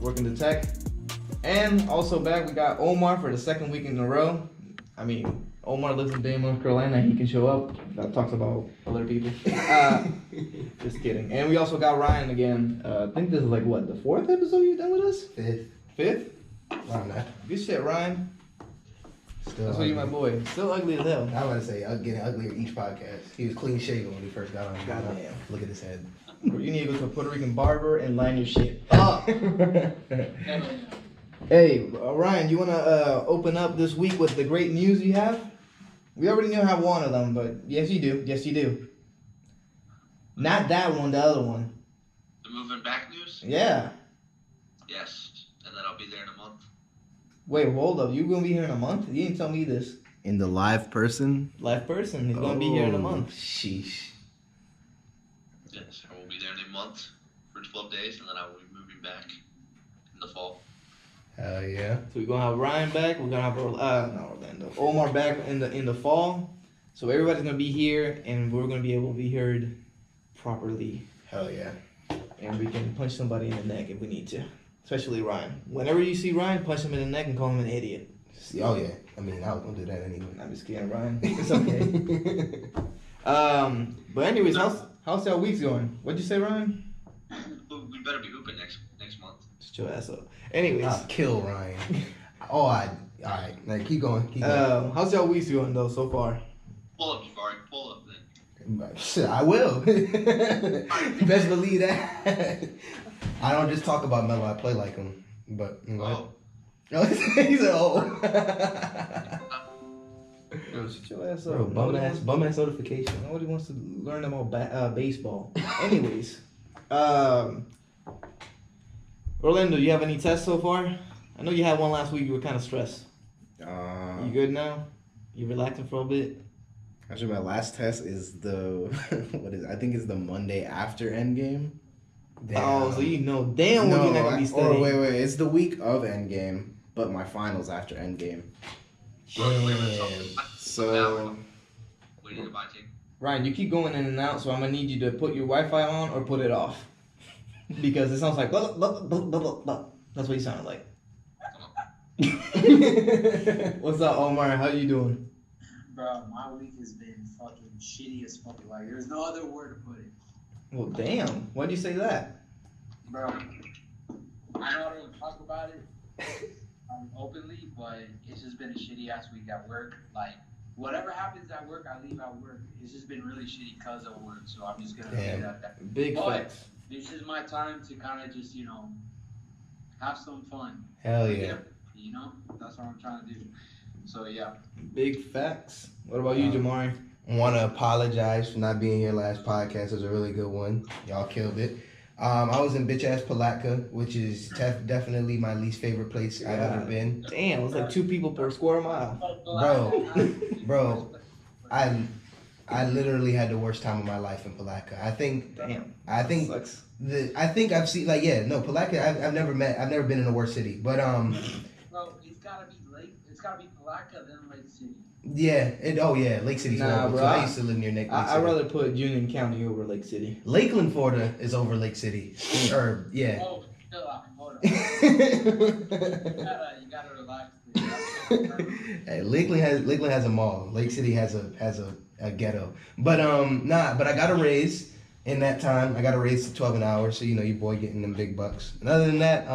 Working the tech. And also back, we got Omar for the second week in a row. I mean, Omar lives in Dayton, North Carolina. He can show up. That talks about other people. Just kidding. And we also got Ryan again. I think this is like what, the fourth episode you've done with us? Fifth? Around that. Good shit, Ryan. Still That's why you my boy. Still ugly as hell. I was gonna say getting uglier each podcast. He was clean shaven when he first got on. Goddamn. Look at his head. You need to go to a Puerto Rican barber and line your shit up. Hey, Ryan, you want to open up this week with the great news you have? We already knew I have one of them, but yes, you do. Yes, you do. Not that one, the other one. The moving back news? Yeah. Yes, and then I'll be there in a month. Wait, hold up. You going to be here in a month? You didn't tell me this. In the live person? Live person. He's going to be here in a month. Sheesh. Yes, I will be there in a month for 12 days, and then I will be moving back in the fall. Hell yeah. So we're going to have Ryan back. We're going to have not Orlando. Omar back in the fall. So everybody's going to be here, and we're going to be able to be heard properly. Hell yeah. And we can punch somebody in the neck if we need to. Especially Ryan. Whenever you see Ryan, punch him in the neck and call him an idiot. Oh yeah. I mean, I don't do that anyway. I'm just kidding, Ryan. It's okay. But anyways, how's y'all weeks going? What'd you say, Ryan? We better be hooping next month. Just your ass up. Anyways. I'll kill Ryan. Alright. Like, keep going. How's y'all weeks going though so far? Pull up, Jafari. Pull up then. Shit, I will. You best believe that. I don't just talk about Melo, I play like him. But go ahead. Oh. He said, oh. Yo, shut your ass up. Bro, bum ass notification. Nobody wants to learn about baseball. Anyways, Orlando, you have any tests so far? I know you had one last week. You were kind of stressed. You good now? You relaxing for a bit? Actually, my last test is I think it's the Monday after Endgame. Damn. Oh, so you know damn well you're not going to be studying. Wait, it's the week of Endgame, but my finals after Endgame. So, what do you buy, Jake? Ryan, you keep going in and out, so I'm going to need you to put your Wi-Fi on or put it off. Because it sounds like blah, blah, blah, blah, blah, blah. That's what you sound like. What's up, Omar? How you doing? Bro, my week has been fucking shitty as fuck. Like, there's no other word to put it. Well, damn. Why'd you say that? Bro, I know I don't talk about it openly, but it's just been a shitty ass week at work. Like, whatever happens at work, I leave at work. It's just been really shitty because of work, so I'm just gonna say that. Big facts. This is my time to kind of just, have some fun. Hell yeah. That's what I'm trying to do. So, yeah. Big facts. What about you, Jamari? I want to apologize for not being here last podcast. It was a really good one. Y'all killed it. I was in bitch ass Palatka, which is definitely my least favorite place I've ever been. Damn, it was like 2 people per square mile. Bro, I literally had the worst time of my life in Palatka. I think Sucks. I've seen Palatka. I've never been in a worse city, but Bro, it's gotta be Palatka then Lake City. Yeah. Lake City's horrible. Bro, I used to live near Lake City. I'd rather put Union County over Lake City. Lakeland, Florida is over Lake City. Yeah. Oh, chill out. Hold on. You gotta relax. Hey, Lakeland has a mall. Lake City has a ghetto. But I got a raise in that time. I got a raise to 12 an hour, so your boy getting them big bucks. And other than that,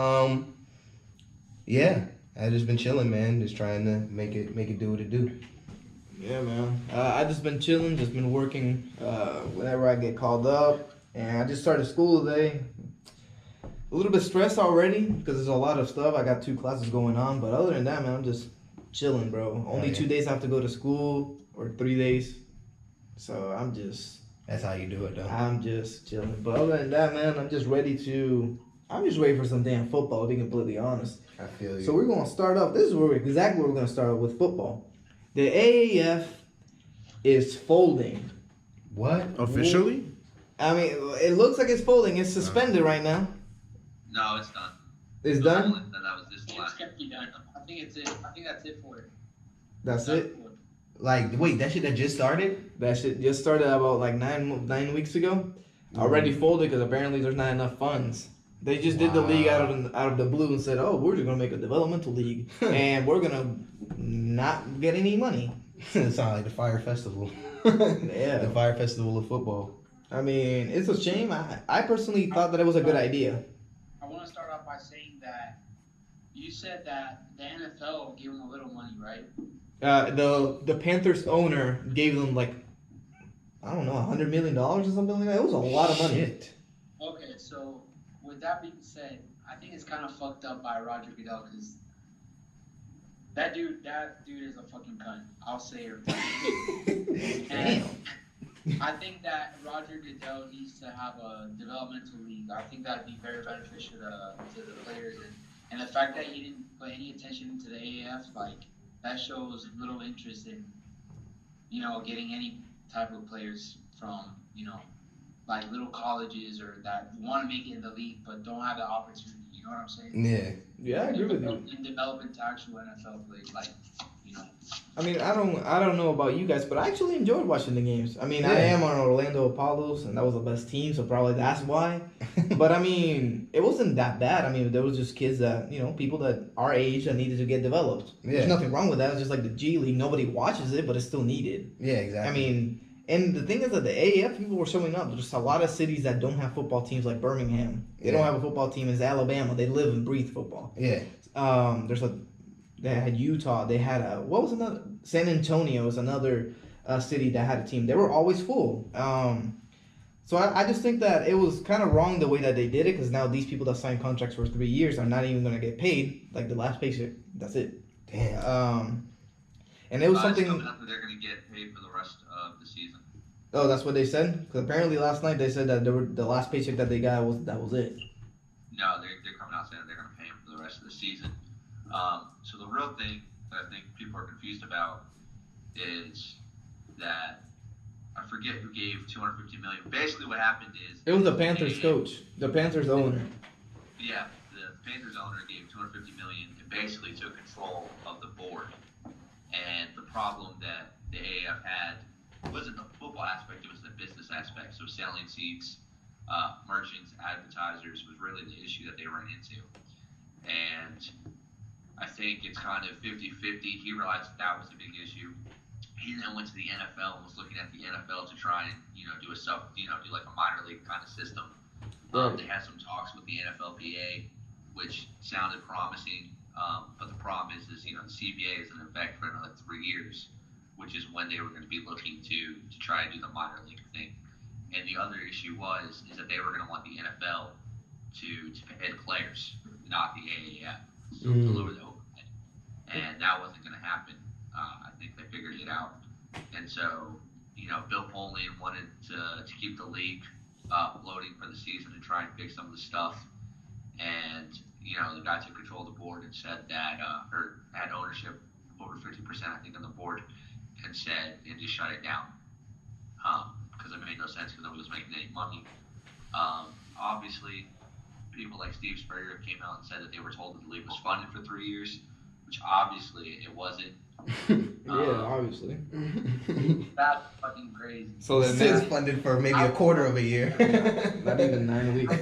yeah, I just been chilling, man. Just trying to make it do what it do. Yeah, man. I just been chilling, just been working whenever I get called up. And I just started school today. A little bit stressed already because there's a lot of stuff. I got 2 classes going on. But other than that, man, I'm just chilling, bro. Only 2 days I have to go to school, or 3 days. So I'm just... That's how you do it, though. I'm just chilling. But other than that, man, I'm just ready for some damn football, to be completely honest. I feel you. So we're going to start off. This is exactly where we're going to start off with football. The AAF is folding. What? Officially? I mean, it looks like it's folding. It's suspended right now. No, it's done. It's done. That was this It's last. gonna be done. I think it's it. I think that's it for it. That's it. Like, wait, that shit that just started? That shit just started about like 9 weeks ago. Already folded because apparently there's not enough funds. They just did the league out of the blue and said, "Oh, we're just gonna make a developmental league and we're gonna not get any money." It sounds like the Fire Festival. Yeah. The Fire Festival of football. I mean, it's a shame. I personally thought that it was a good idea. I want to start off by saying that you said that the NFL gave them a little money, right? The Panthers owner gave them like, I don't know, $100 million or something like that. It was a lot of money. Shit. Okay, so with that being said, I think it's kind of fucked up by Roger Goodell because that dude is a fucking cunt. I'll say it. And I think that Roger Goodell needs to have a developmental league. I think that'd be very beneficial to the players, and the fact that he didn't put any attention to the AAF, like that shows little interest in, getting any type of players from, like little colleges or that want to make it in the league but don't have the opportunity. You know what I'm saying? Yeah. Yeah, I agree with you. And develop into actual NFL players, like. I mean, I don't know about you guys, but I actually enjoyed watching the games. I mean, I Yeah. am on Orlando Apollos, and that was the best team, so probably that's why. But I mean, it wasn't that bad. I mean, there was just kids that, people that our age that needed to get developed. Yeah. There's nothing wrong with that. It's just like the G League. Nobody watches it, but it's still needed. Yeah, exactly. I mean, and the thing is that the AAF people were showing up. There's a lot of cities that don't have football teams, like Birmingham. They don't have a football team. It's Alabama. They live and breathe football. Yeah. They had Utah. They had what was another? San Antonio is another city that had a team. They were always full. So I just think that it was kind of wrong the way that they did it, because now these people that signed contracts for 3 years are not even going to get paid. Like the last paycheck, that's it. Damn. And it was It's something. coming up that they're going to get paid for the rest of the season. Oh, that's what they said. Because apparently last night they said that the last paycheck that they got was it. No, they're coming out saying they're going to pay him for the rest of the season. So the real thing that I think people are confused about is that I forget who gave $250 million. Basically, what happened is It was the Panthers coach, the Panthers owner. Yeah, the Panthers owner gave $250 million and basically took control of the board. And the problem that the AAF had wasn't the football aspect; it was the business aspect. So selling seats, merchants, advertisers was really the issue that they ran into. And I think it's kind of 50-50. He realized that was a big issue. He then went to the NFL and was looking at the NFL to try and, do do like a minor league kind of system. They had some talks with the NFLPA, which sounded promising. But the problem is the CBA is in effect for another 3 years, which is when they were going to be looking to try and do the minor league thing. And the other issue is that they were going to want the NFL to pay the players, not the AAF. So to lower the overhead. And that wasn't going to happen. I think they figured it out. And so, Bill Polian wanted to keep the league floating for the season and try and fix some of the stuff. And, the guy took control of the board and said that, or had ownership over 50%, I think, on the board, and just shut it down. Because it made no sense because nobody was making any money. Obviously, people like Steve Spurrier came out and said that they were told that the league was funded for 3 years, which obviously it wasn't. Obviously. That's fucking crazy. So then It's funded for maybe a quarter of a year. not even 9 weeks.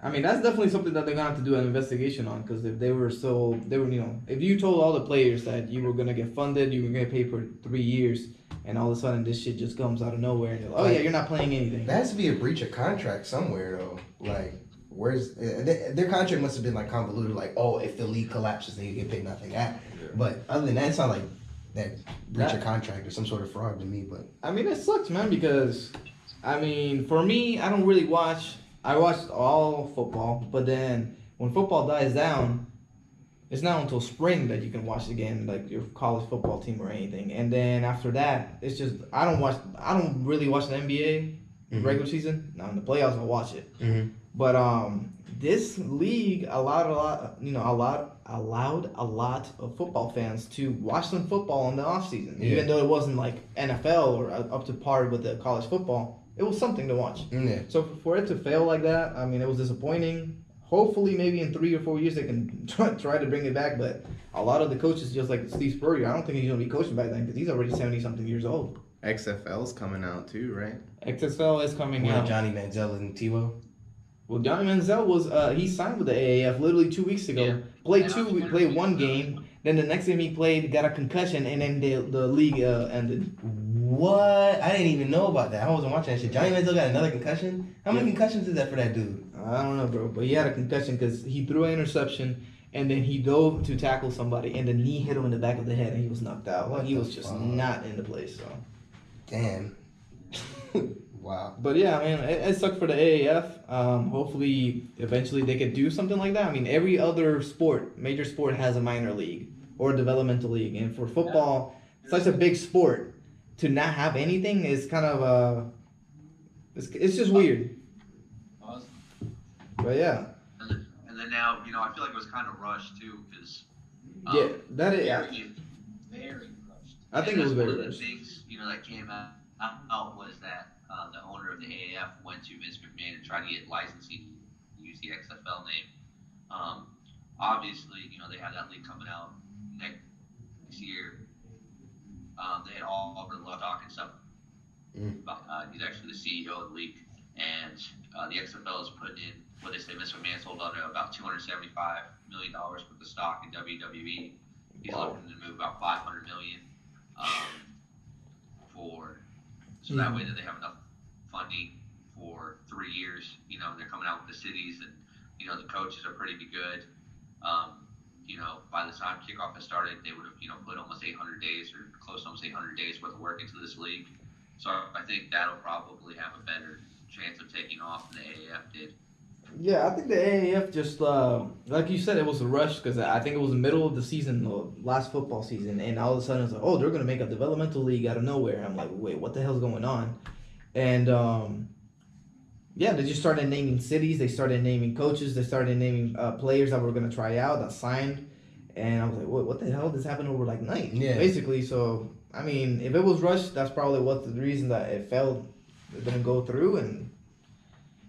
I mean, that's definitely something that they're gonna have to do an investigation on, because if if you told all the players that you were gonna get funded, you were gonna pay for 3 years, and all of a sudden this shit just comes out of nowhere, and yeah, you're not playing anything. That has to be a breach of contract somewhere, though. Like, where's their contract must have been like convoluted. Like, if the league collapses, then you get paid nothing. But other than that, it's not like that breach of contract or some sort of fraud to me. But I mean, it sucks, man, because for me, I don't really watch. I watched all football, but then when football dies down, it's not until spring that you can watch again, like your college football team or anything. And then after that, it's just I don't really watch the NBA regular season. Now in the playoffs, I'll watch it. But this league allowed a lot of football fans to watch some football in the off season, even though it wasn't like NFL or up to par with the college football. It was something to watch. Yeah. So for it to fail like that, I mean, it was disappointing. Hopefully, maybe in 3 or 4 years they can try to bring it back. But a lot of the coaches, just like Steve Spurrier, I don't think he's gonna be coaching back then because he's already 70-something years old. XFL's coming out too, right? XFL is coming out. Johnny Manziel and Tebow. Well, Johnny Manziel was he signed with the AAF literally 2 weeks ago. Yeah. Played one game. Then the next game he played got a concussion, and then the league ended. What? I didn't even know about that. I wasn't watching that shit. Johnny Manziel got another concussion? How many concussions is that for that dude? I don't know, bro, but he had a concussion because he threw an interception, and then he dove to tackle somebody, and the knee hit him in the back of the head, and he was knocked out. Like, he was just not in the place. So. Damn. Wow. But yeah, man, it sucked for the AAF. Hopefully, eventually they could do something like that. I mean, every other major sport has a minor league or a developmental league, and for football, such a big sport, to not have anything is kind of it's just weird. But yeah. And then now, I feel like it was kind of rushed too, because Yeah, that is. Very rushed. I think it was very one of rushed. the things that came out was that the owner of the AAF went to Vince McMahon and tried to get licensing to use the XFL name. Obviously, they have that league coming out next year. They had all over the talk and stuff. He's actually the CEO of the league, and the XFL is putting in what they say Vince McMahon sold under about $275 million worth of stock in WWE. He's looking to move about $500 million so that way that they have enough funding for 3 years. They're coming out with the cities, and the coaches are pretty good. By the time kickoff has started, they would have put almost 800 days or close to almost 800 days worth of work into this league. So I think that'll probably have a better chance of taking off than the AAF did. Yeah, I think the AAF just, like you said, it was a rush because I think it was the middle of the season, last football season, and all of a sudden it's like, oh, they're going to make a developmental league out of nowhere. I'm like, wait, what the hell's going on? And, yeah, they just started naming cities, they started naming coaches, they started naming players that were going to try out, that signed, and I was like, what the hell? This happened over like night, basically. So, I mean, if it was rushed, that's probably the reason that it failed. It didn't go through, and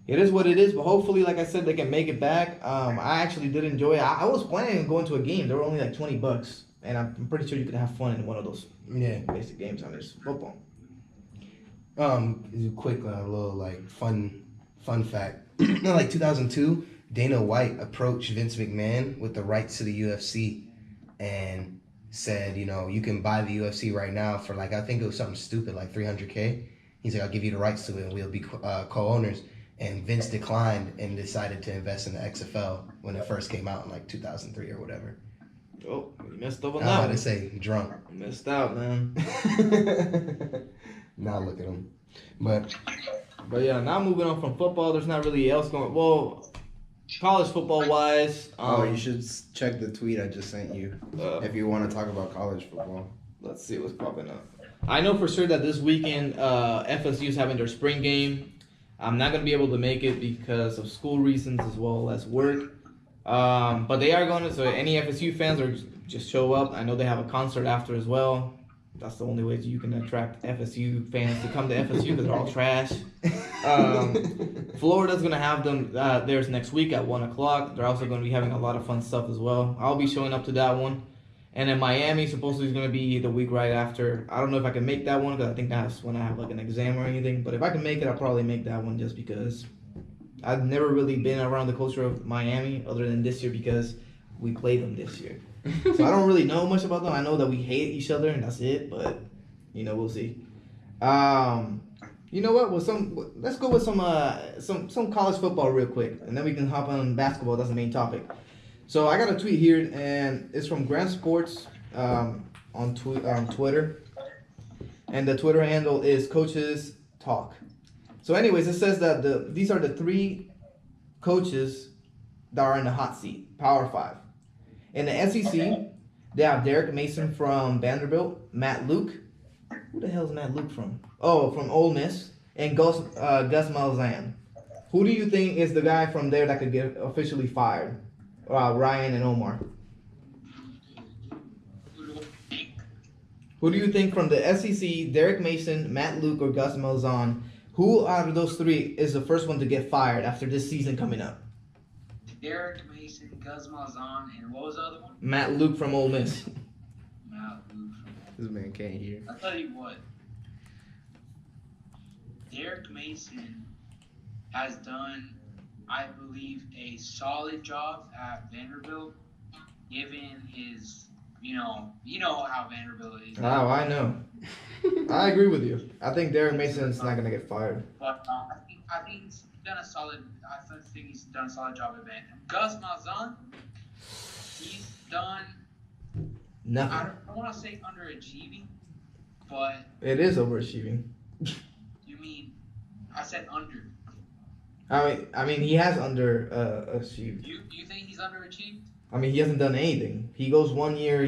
it is what it is, but hopefully, like I said, they can make it back. I actually did enjoy it. I was planning on going to a game. They were only like $20, and I'm pretty sure you could have fun in one of those basic games. I mean, it's football. Quick little like fun fact. Like 2002, Dana White approached Vince McMahon with the rights to the UFC, and said, you can buy the UFC right now for like, I think it was something stupid like $300K. He's like, I'll give you the rights to it, and we'll be co-owners. And Vince declined and decided to invest in the XFL when it first came out in like 2003 or whatever. Oh, you messed up on I that. was about one. to say drunk. Missed out, man. Now look at him. But yeah, now moving on from football, there's not really else going. Well, college football wise. You should check the tweet I just sent you if you want to talk about college football. Let's see what's popping up. I know for sure that this weekend FSU is having their spring game. I'm not going to be able to make it because of school reasons as well as work. But they are going to, so any FSU fans are just show up. I know they have a concert after as well. That's the only way you can attract FSU fans to come to FSU because they're all trash. Florida's going to have them theirs next week at 1 o'clock. They're also going to be having a lot of fun stuff as well. I'll be showing up to that one. And then Miami supposedly is going to be the week right after. I don't know if I can make that one because I think that's when I have like an exam or anything. But if I can make it, I'll probably make that one just because I've never really been around the culture of Miami other than this year because we played them this year. So I don't really know much about them. I know that we hate each other and that's it. But, we'll see. You know what? Let's go with some college football real quick. And then we can hop on basketball. That's the main topic. So I got a tweet here, and it's from Grant Sports on Twitter, and the Twitter handle is Coaches Talk. So, anyways, it says that these are the 3 coaches that are in the hot seat, Power 5. In the SEC, they have Derek Mason from Vanderbilt, Matt Luke. Who the hell is Matt Luke from? Oh, from Ole Miss, and Gus Malzahn Who do you think is the guy from there that could get officially fired? Ryan and Omar. Who do you think from the SEC, Derek Mason, Matt Luke, or Gus Malzahn, who out of those three is the first one to get fired after this season coming up? Derek Mason, Gus Malzahn, and what was the other one? Matt Luke from Ole Miss. Matt Luke. This man can't hear. I'll tell you what. Derek Mason has done, I believe, a solid job at Vanderbilt, given his, you know how Vanderbilt is. Oh, I know. I agree with you. I think Derek Mason's not gonna get fired. But I think he's done a solid. I think he's done a solid job at Vanderbilt. Gus Malzahn, he's done. I Nothing. don't want to say underachieving, but It is overachieving. you mean I said under. I mean, he has achieved. You think he's underachieved? I mean, he hasn't done anything. He goes 1 year,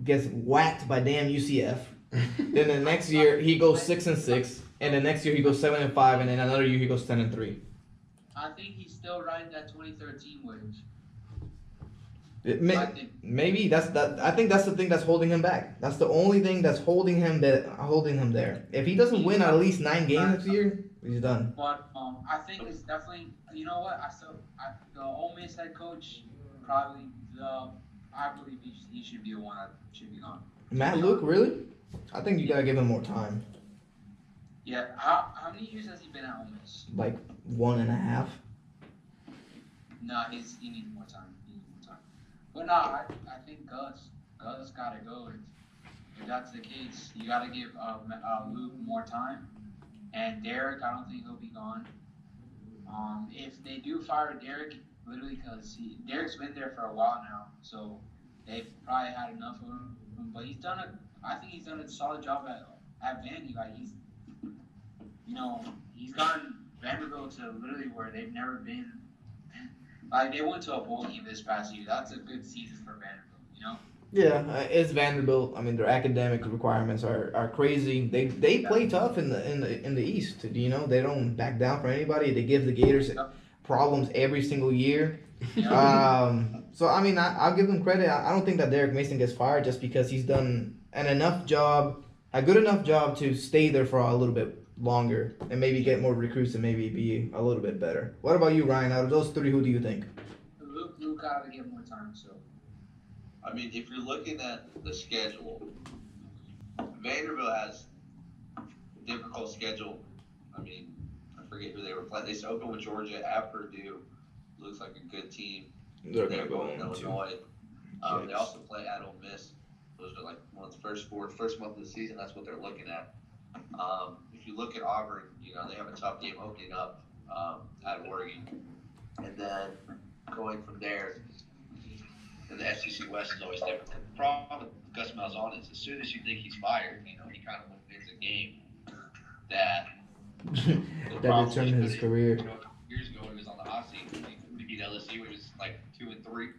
gets whacked by damn UCF. Then the next year he goes 6-6, and the next year he goes 7-5, and then another year he goes 10-3. I think he's still riding that 2013 wave. Maybe that's that. I think that's the thing that's holding him back. That's the only thing that's holding him there. If he doesn't win at least 9 games this year, he's done. But I think it's definitely. You know what? The Ole Miss head coach probably I believe he should be the one that should be gone. Matt Luke, really? I think you gotta give him more time. Yeah. How many years has he been at Ole Miss? Like 1.5. No, he needs more time. But no, I think Gus gotta go. If that's the case, you gotta give Luke more time. And Derek, I don't think he'll be gone. If they do fire Derek, literally because Derek's been there for a while now, so they've probably had enough of him. But I think he's done a solid job at Vandy. Like he's gotten Vanderbilt to literally where they've never been. Like, they went to a bowl game this past year. That's a good season for Vanderbilt, Yeah, it's Vanderbilt. I mean, their academic requirements are crazy. They play tough in the East. They don't back down for anybody. They give the Gators problems every single year. So I mean, I'll give them credit. I don't think that Derek Mason gets fired just because he's done a good enough job to stay there for a little bit longer and maybe get more recruits and maybe be a little bit better. What about you, Ryan? Out of those three, who do you think? Luke gotta get more time. So, I mean, if you're looking at the schedule, Vanderbilt has a difficult schedule. I mean, I forget who they were playing. They opened with Georgia at Purdue. Looks like a good team. They're gonna go in Illinois. They also play at Ole Miss. Those are like one of the first month of the season. That's what they're looking at. If you look at Auburn, they have a tough game opening up at Oregon, and then going from there. And the SEC West is always different. The problem with Gus Malzahn is as soon as you think he's fired, he kind of wins a game that determined his career. Years ago, when he was on the hot seat. He beat LSU, he was like 2-3.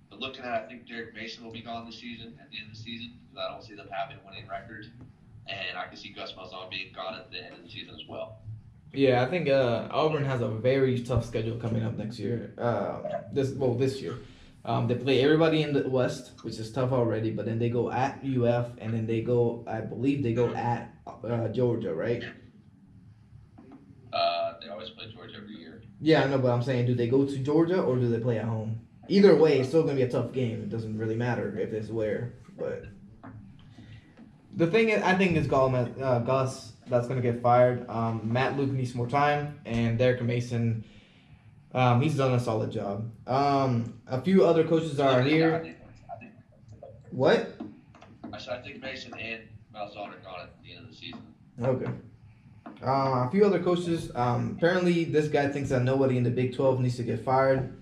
But looking at, I think Derek Mason will be gone this season, at the end of the season, because I don't see them having a winning record. And I can see Gus Malzahn being gone at the end of the season as well. Yeah, I think Auburn has a very tough schedule coming up next year. This year. They play everybody in the West, which is tough already, but then they go at UF, and then I believe they go at Georgia, right? They always play Georgia every year. Yeah, I know, but I'm saying, do they go to Georgia or do they play at home? Either way, it's still going to be a tough game. It doesn't really matter if it's where. But the thing is, I think it's Gus that's going to get fired. Matt Luke needs more time, and Derek Mason, he's done a solid job. A few other coaches are here. What? I think Mason and Malzahn are gone at the end of the season. Okay. A few other coaches. Apparently, this guy thinks that nobody in the Big 12 needs to get fired.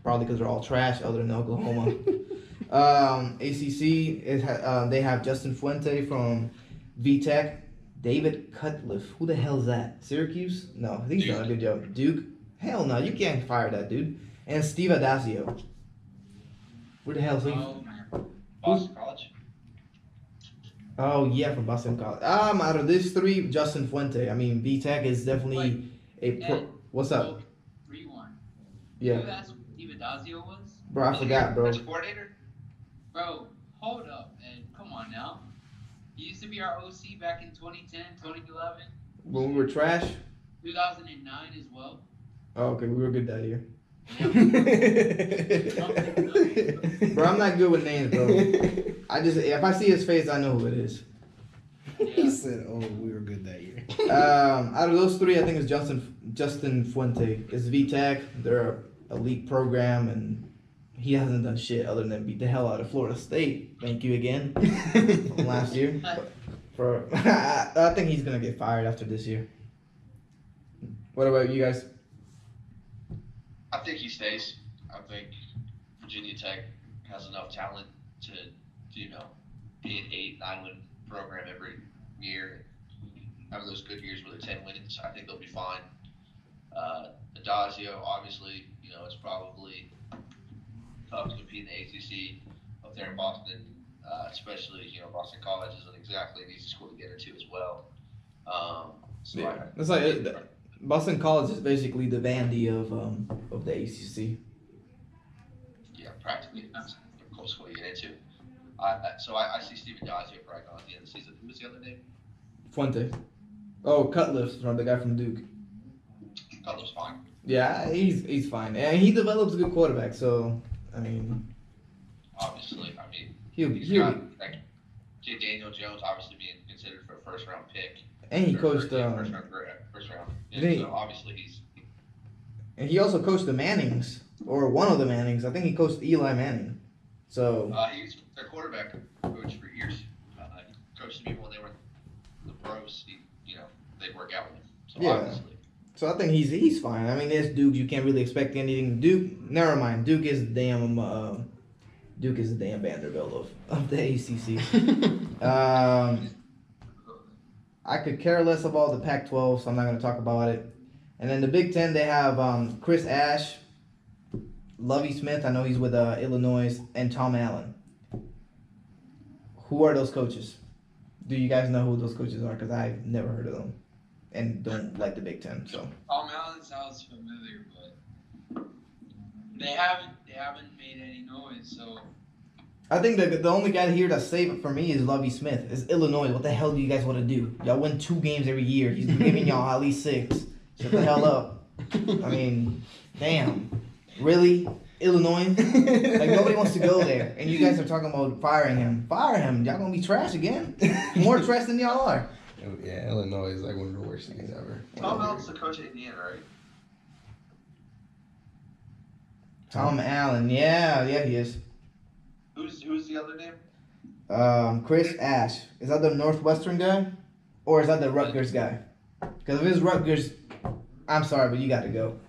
Probably because they're all trash, other than Oklahoma. ACC, they have Justin Fuente from VTech. David Cutcliffe. Who the hell is that? Syracuse? No, he's done a good job. Duke? Hell no, you can't fire that dude. And Steve Adazio. Where the hell is he? Boston College. Oh yeah, from Boston College. Out of these three, Justin Fuente. I mean, VTech is definitely a pro. And What's up? 3-1. Yeah, You asked what Steve Adazio was? bro, I forgot, bro. Defensive coordinator. Bro, hold up, man. Come on now. He used to be our OC back in 2010, 2011, When we were trash. 2009 as well. Oh, okay, we were good that year. Yeah. Bro, I'm not good with names, bro. I just if I see his face, I know who it is. He said, "Oh, we were good that year." Out of those three, I think it's Justin Fuente. It's VTech. They're a elite program, and he hasn't done shit other than beat the hell out of Florida State. Thank you again from last year. I think he's gonna get fired after this year. What about you guys? I think he stays. I think Virginia Tech has enough talent to be an 8-9 win program every year. Have those good years with 10 wins. I think they'll be fine. Adazio, obviously, it's probably tough to compete in the ACC up there in Boston, especially, Boston College isn't exactly an easy school to get into as well. It's like Boston College is basically the Vandy of the ACC. Yeah, practically. That's a close school to get into. So I see Steven Adazio probably gone at the end of the season. Who was the other name? Fuente. Oh, Cutliff, from the guy from Duke. Cutler's fine. Yeah, he's fine, and he develops a good quarterback. So I mean, Obviously, he'll he's got Daniel Jones obviously being considered for a first round pick. and he Or coached. first round. Yeah, so obviously he's. And he also coached the Mannings, or one of the Mannings. I think he coached Eli Manning. So He was their quarterback coach for years. He coached people when they were the pros. They'd work out with him. So Yeah. obviously. So I think he's fine. I mean, it's Duke. You can't really expect anything. Duke, never mind. Duke is the damn Vanderbilt of the ACC. I could care less about the Pac-12, so I'm not going to talk about it. And then the Big Ten, they have Chris Ash, Lovie Smith. I know he's with Illinois, and Tom Allen. Who are those coaches? Do you guys know who those coaches are? Because I've never heard of them and don't like the Big Ten. So Tom Allen sounds familiar, but they haven't made any noise. So I think the only guy here that's safe for me is Lovie Smith. It's Illinois. What the hell do you guys want to do? Y'all win 2 games every year. He's giving y'all at least 6. Shut the hell up. I mean, damn. Really? Illinois? Like, nobody wants to go there. And you guys are talking about firing him. Fire him. Y'all gonna be trash again? More trash than y'all are. Yeah, Illinois is like one of the worst things ever. Tom Allen's the coach at Indiana, right? Tom Allen. Yeah, he is. Who's the other name? Chris Ash. Is that the Northwestern guy? Or is that the Rutgers guy? Because if it's Rutgers, I'm sorry, but you got to go.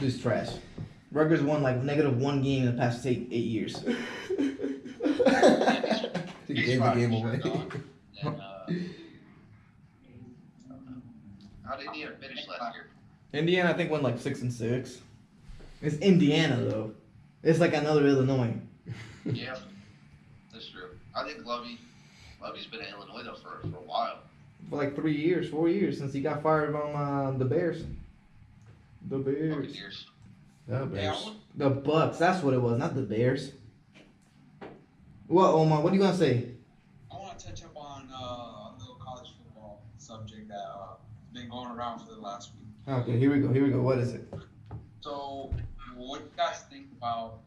This is trash. Rutgers won like -1 game in the past 8 years. He gave the game away. And, how did Indiana finish last year? Indiana, I think, won like 6-6. It's Indiana though. It's like another Illinois. Yeah, that's true. I think Lovey's been in Illinois though for a while. For like 3 years, 4 years since he got fired from the Bears. The Bears. Buccaneers. The Yeah, Bears. The Bucks. That's what it was, not the Bears. What, Omar? What are you gonna say? I want to touch up on a little college football subject that has been going around for the last week. Okay, here we go. What is it? So, what do you guys think about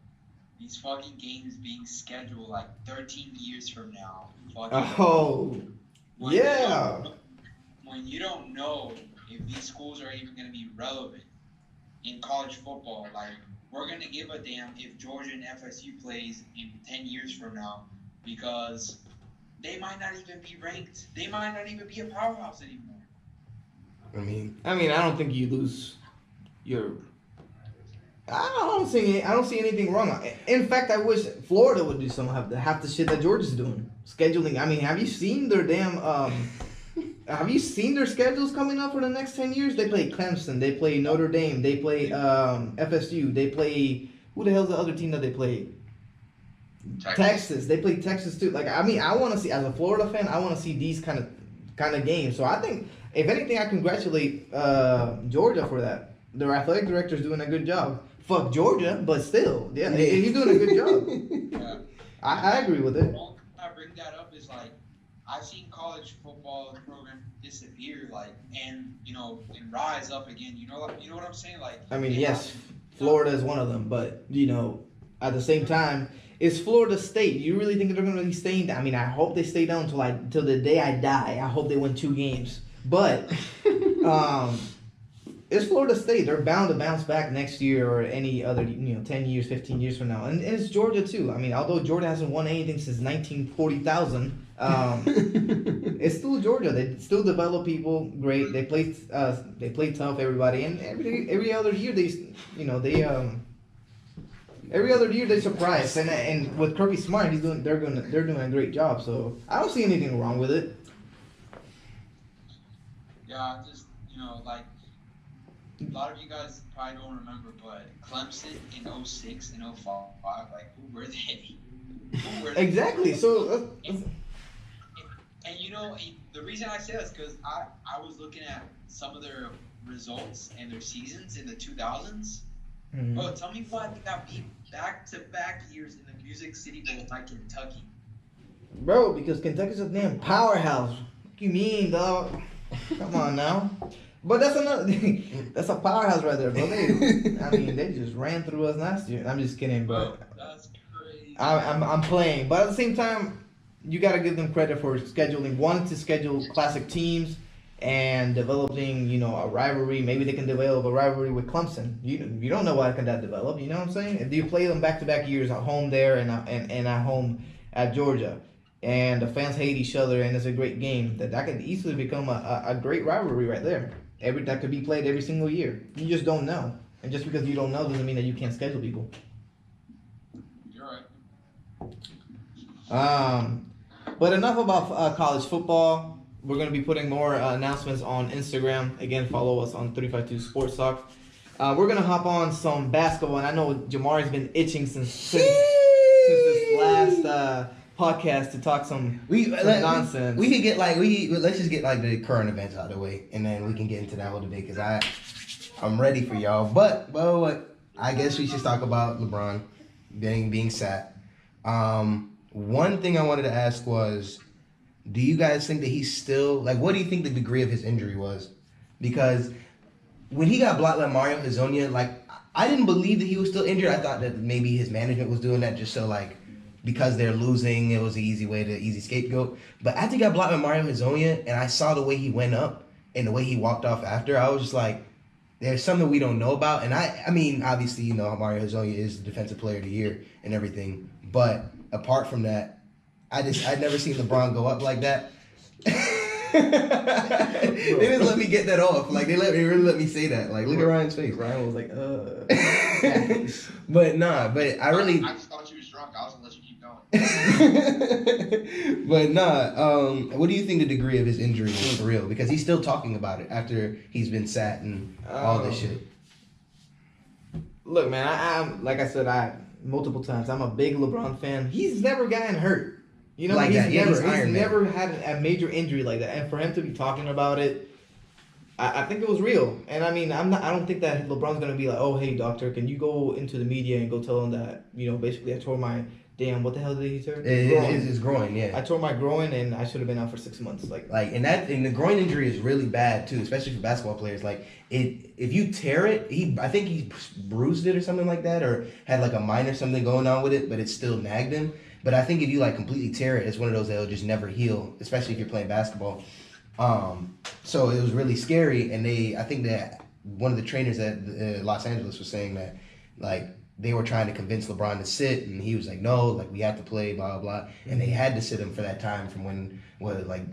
these fucking games being scheduled like 13 years from now? Oh, When yeah. When you don't know if these schools are even going to be relevant in college football, like, we're going to give a damn if Georgia and FSU plays in 10 years from now because they might not even be ranked. They might not even be a powerhouse anymore. I mean, I don't think you lose your. I don't see anything wrong. In fact, I wish Florida would do some of half the shit that Georgia's doing. Scheduling. I mean, have you seen their damn? Have you seen their schedules coming up for the next 10 years? They play Clemson. They play Notre Dame. They play FSU. They play who the hell's the other team that they play? Texas. They play Texas too. Like, I mean, I want to see, as a Florida fan, I want to see these kind of games. So I think, if anything, I congratulate Georgia for that. Their athletic director is doing a good job. Fuck Georgia, but still, yeah, he's doing a good job. Yeah. I agree with it. Well, I bring that up is like I've seen college football program disappear, like, and rise up again. You know what I'm saying? Like, I mean, yes, Florida is one of them, but at the same time, it's Florida State. You really think they're going to be staying down? I mean, I hope they stay down till the day I die. I hope they win 2 games. But it's Florida State. They're bound to bounce back next year or any other, 10 years, 15 years from now. And it's Georgia too. I mean, although Georgia hasn't won anything since 1940,000, it's still Georgia. They still develop people great. They play tough, everybody, and every other year every other year they surprise. And with Kirby Smart, they're doing a great job. So I don't see anything wrong with it. Yeah, just like a lot of you guys probably don't remember, but Clemson in 06 and 05, like who were they? Exactly. So. And the reason I say that is because I was looking at some of their results and their seasons in the 2000s. Mm-hmm. Bro, tell me why they got beat back-to-back years in the Music City Bowl by Kentucky. Bro, because Kentucky's a damn powerhouse. What do you mean, dog? Come on now. But that's another thing. That's a powerhouse right there, bro. They just ran through us last year. I'm just kidding, but that's crazy. I'm playing. But at the same time, you got to give them credit for wanting to schedule classic teams and developing, a rivalry. Maybe they can develop a rivalry with Clemson. You don't know what can that develop. You know what I'm saying? If you play them back-to-back years at home there and at home at Georgia, and the fans hate each other, and it's a great game, that could easily become a great rivalry right there. That could be played every single year. You just don't know, and just because you don't know doesn't mean that you can't schedule people. You're right. But enough about college football. We're going to be putting more announcements on Instagram. Again, follow us on 352 Sports Talk. We're going to hop on some basketball, and I know Jamari's been itching since this last podcast to talk some nonsense. We could get let's just get the current events out of the way, and then we can get into that whole debate because I'm ready for y'all. But I guess we should talk about LeBron being sat. One thing I wanted to ask was, do you guys think that he's still what do you think the degree of his injury was? Because when he got blocked like Mario Hezonja, I didn't believe that he was still injured. I thought that maybe his management was doing that just so because they're losing, it was an easy scapegoat. But after he got blocked by Mario Hezonja, and I saw the way he went up and the way he walked off after, I was just like, there's something we don't know about. And I mean, obviously, Mario Hezonja is the defensive player of the year and everything. But apart from that, I'd never seen LeBron go up like that. They didn't let me get that off. They really let me say that. Look at Ryan's face. Ryan was like, But I really. I just thought you was drunk. I was gonna let you keep going. But what do you think the degree of his injury is for real? Because he's still talking about it after he's been sat and all this shit. Look, man, I'm like I said, multiple times, I'm a big LeBron fan. He's never gotten hurt. He's never had a major injury like that. And for him to be talking about it, I think it was real. And I mean, I don't think that LeBron's gonna be like, oh, hey, doctor, can you go into the media and go tell him that, basically I tore my what the hell did he tear? His groin, yeah. I tore my groin and I should have been out for 6 months. And the groin injury is really bad too, especially for basketball players. If you tear it, I think he bruised it or something like that, or had a minor something going on with it, but it still nagged him. But I think if you completely tear it, it's one of those that'll just never heal, especially if you're playing basketball. So it was really scary, and I think that one of the trainers at Los Angeles was saying that they were trying to convince LeBron to sit, and he was like, no, we have to play, blah, blah, blah. And they had to sit him for that time from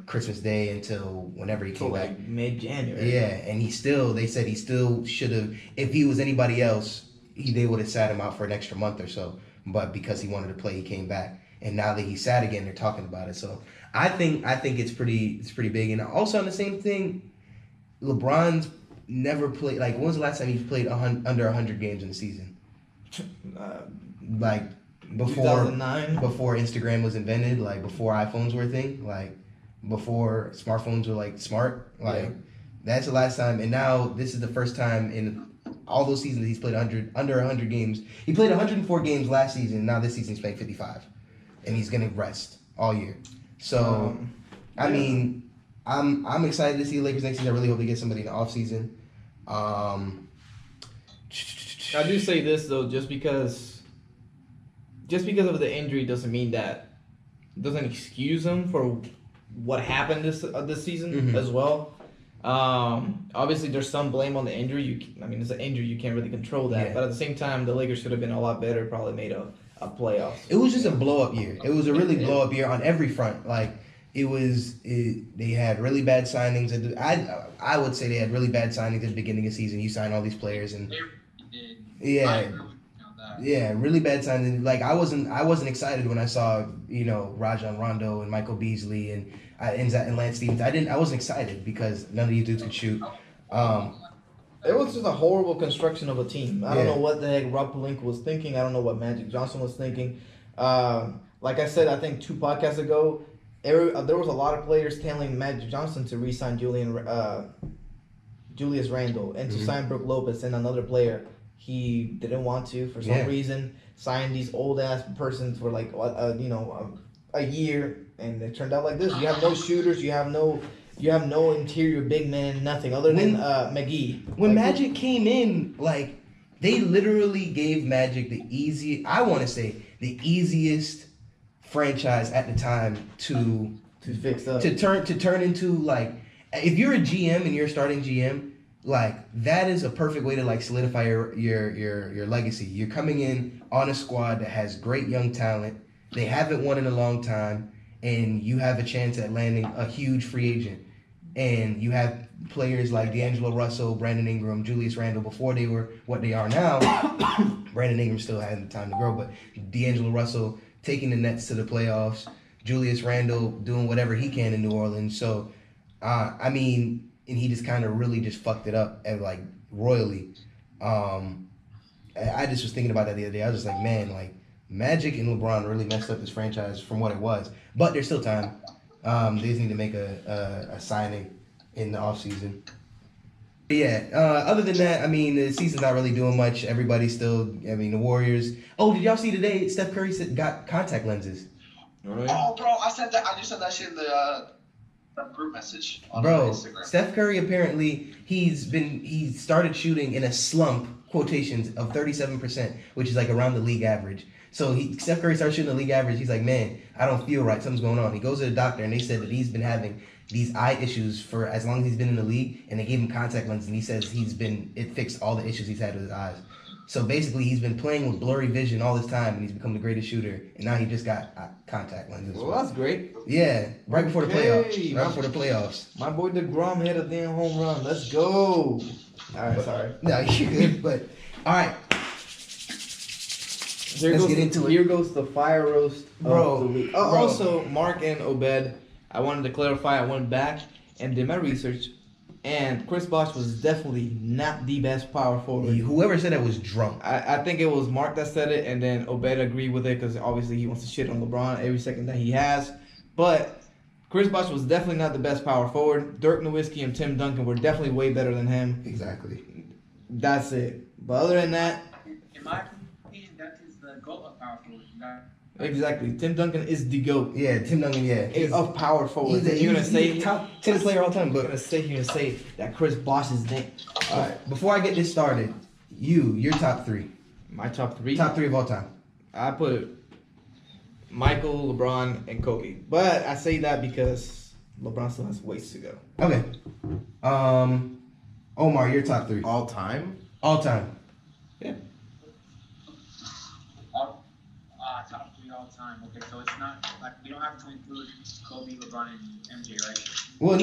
Christmas Day until whenever he came back. Mid-January. Yeah, and they said he still should have, if he was anybody else, they would have sat him out for an extra month or so. But because he wanted to play, he came back. And now that he's sat again, they're talking about it. So I think it's pretty big. And also on the same thing, LeBron's never played, when was the last time he played under 100 games in a season? before 2009. before Instagram was invented, like before iPhones were a thing, like before smartphones were like smart, like Yeah. that's the last time. And now this is the first time in all those seasons he's played under 100 games. He played 104 games last season. Now this season he's playing 55, and he's gonna rest all year. So, I mean, I'm excited to see the Lakers next season. I really hope they get somebody in the offseason. I do say this though, just because of the injury doesn't mean that doesn't excuse him for what happened this season as well. Obviously, there's some blame on the injury. It's an injury, you can't really control that. Yeah. But at the same time, the Lakers should have been a lot better. Probably made a playoffs. It was just a blow up year. It was a really blow up year on every front. Like they had really bad signings. I would say they had really bad signings at the beginning of the season. You sign all these players and They did. I yeah. agree with you on that. Yeah, really bad signings. Like I wasn't excited when I saw Rajon Rondo and Michael Beasley and Lance Stevens. I wasn't excited because none of these dudes could shoot. It was just a horrible construction of a team. I don't Yeah. know what the heck Rob Pelinka was thinking. I don't know what Magic Johnson was thinking. Like I said, I think 2 podcasts ago, there was a lot of players telling Magic Johnson to re-sign Julius Randle and to sign Brook Lopez and another player. He didn't want to for some reason. Sign these old ass persons for like a year, and it turned out like this. You have no shooters. You have no interior big man. Nothing other than McGee. When Magic came in, like they literally gave Magic the easiest franchise at the time to fix up to turn into, like, if you're a GM and you're starting GM, like that is a perfect way to like solidify your legacy. You're coming in on a squad that has great young talent. They haven't won in a long time, and you have a chance at landing a huge free agent. And you have players like D'Angelo Russell, Brandon Ingram, Julius Randle before they were what they are now. Brandon Ingram still had time to grow, but D'Angelo Russell taking the Nets to the playoffs, Julius Randle doing whatever he can in New Orleans. So, and he just kind of really just fucked it up and like royally. I just was thinking about that the other day. I was just like, man, like Magic and LeBron really messed up this franchise from what it was. But there's still time. They just need to make a signing in the offseason. Yeah, other than that, the season's not really doing much. Everybody's still, the Warriors. Oh, did y'all see today Steph Curry got contact lenses? Oh, bro, I just sent that shit in the group message on Instagram. Steph Curry apparently he started shooting in a slump, quotations, of 37%, which is like around the league average. So Steph Curry started shooting the league average. He's like, man, I don't feel right. Something's going on. He goes to the doctor, and they said that he's been having these eye issues for as long as he's been in the league, and they gave him contact lenses, and he says it fixed all the issues he's had with his eyes. So basically, he's been playing with blurry vision all this time, and he's become the greatest shooter. And now he just got contact lenses. Well, that's great. Yeah, right before the playoffs. Right before the playoffs. My boy DeGrom hit a damn home run. Let's go. All right, sorry. No, you're good. But all right, Let's get into it. Here goes the fire roast of the week. Bro. Also, Mark and Obed, I wanted to clarify. I went back and did my research, and Chris Bosh was definitely not the best power forward. Whoever said that was drunk. I think it was Mark that said it, and then Obed agreed with it because obviously he wants to shit on LeBron every second that he has. But Chris Bosh was definitely not the best power forward. Dirk Nowitzki and Tim Duncan were definitely way better than him. Exactly. That's it. But other than that, In my opinion, that is the goal of power forward. exactly. Tim Duncan is the GOAT. Yeah, Tim Duncan. Yeah, Of power forward. He's You're gonna say he's a top 10 player all time. You're But gonna sit here and say that Chris Bosh is name. all right, before I get this started, your top three. My top three. Top three of all time. I put Michael, LeBron, and Kobe. But I say that because LeBron still has ways to go. Okay. Omar, your top three. All time? All time. Yeah. Top 3 all time. Okay, so it's not like we don't have to include Kobe, LeBron, and MJ, right? Well,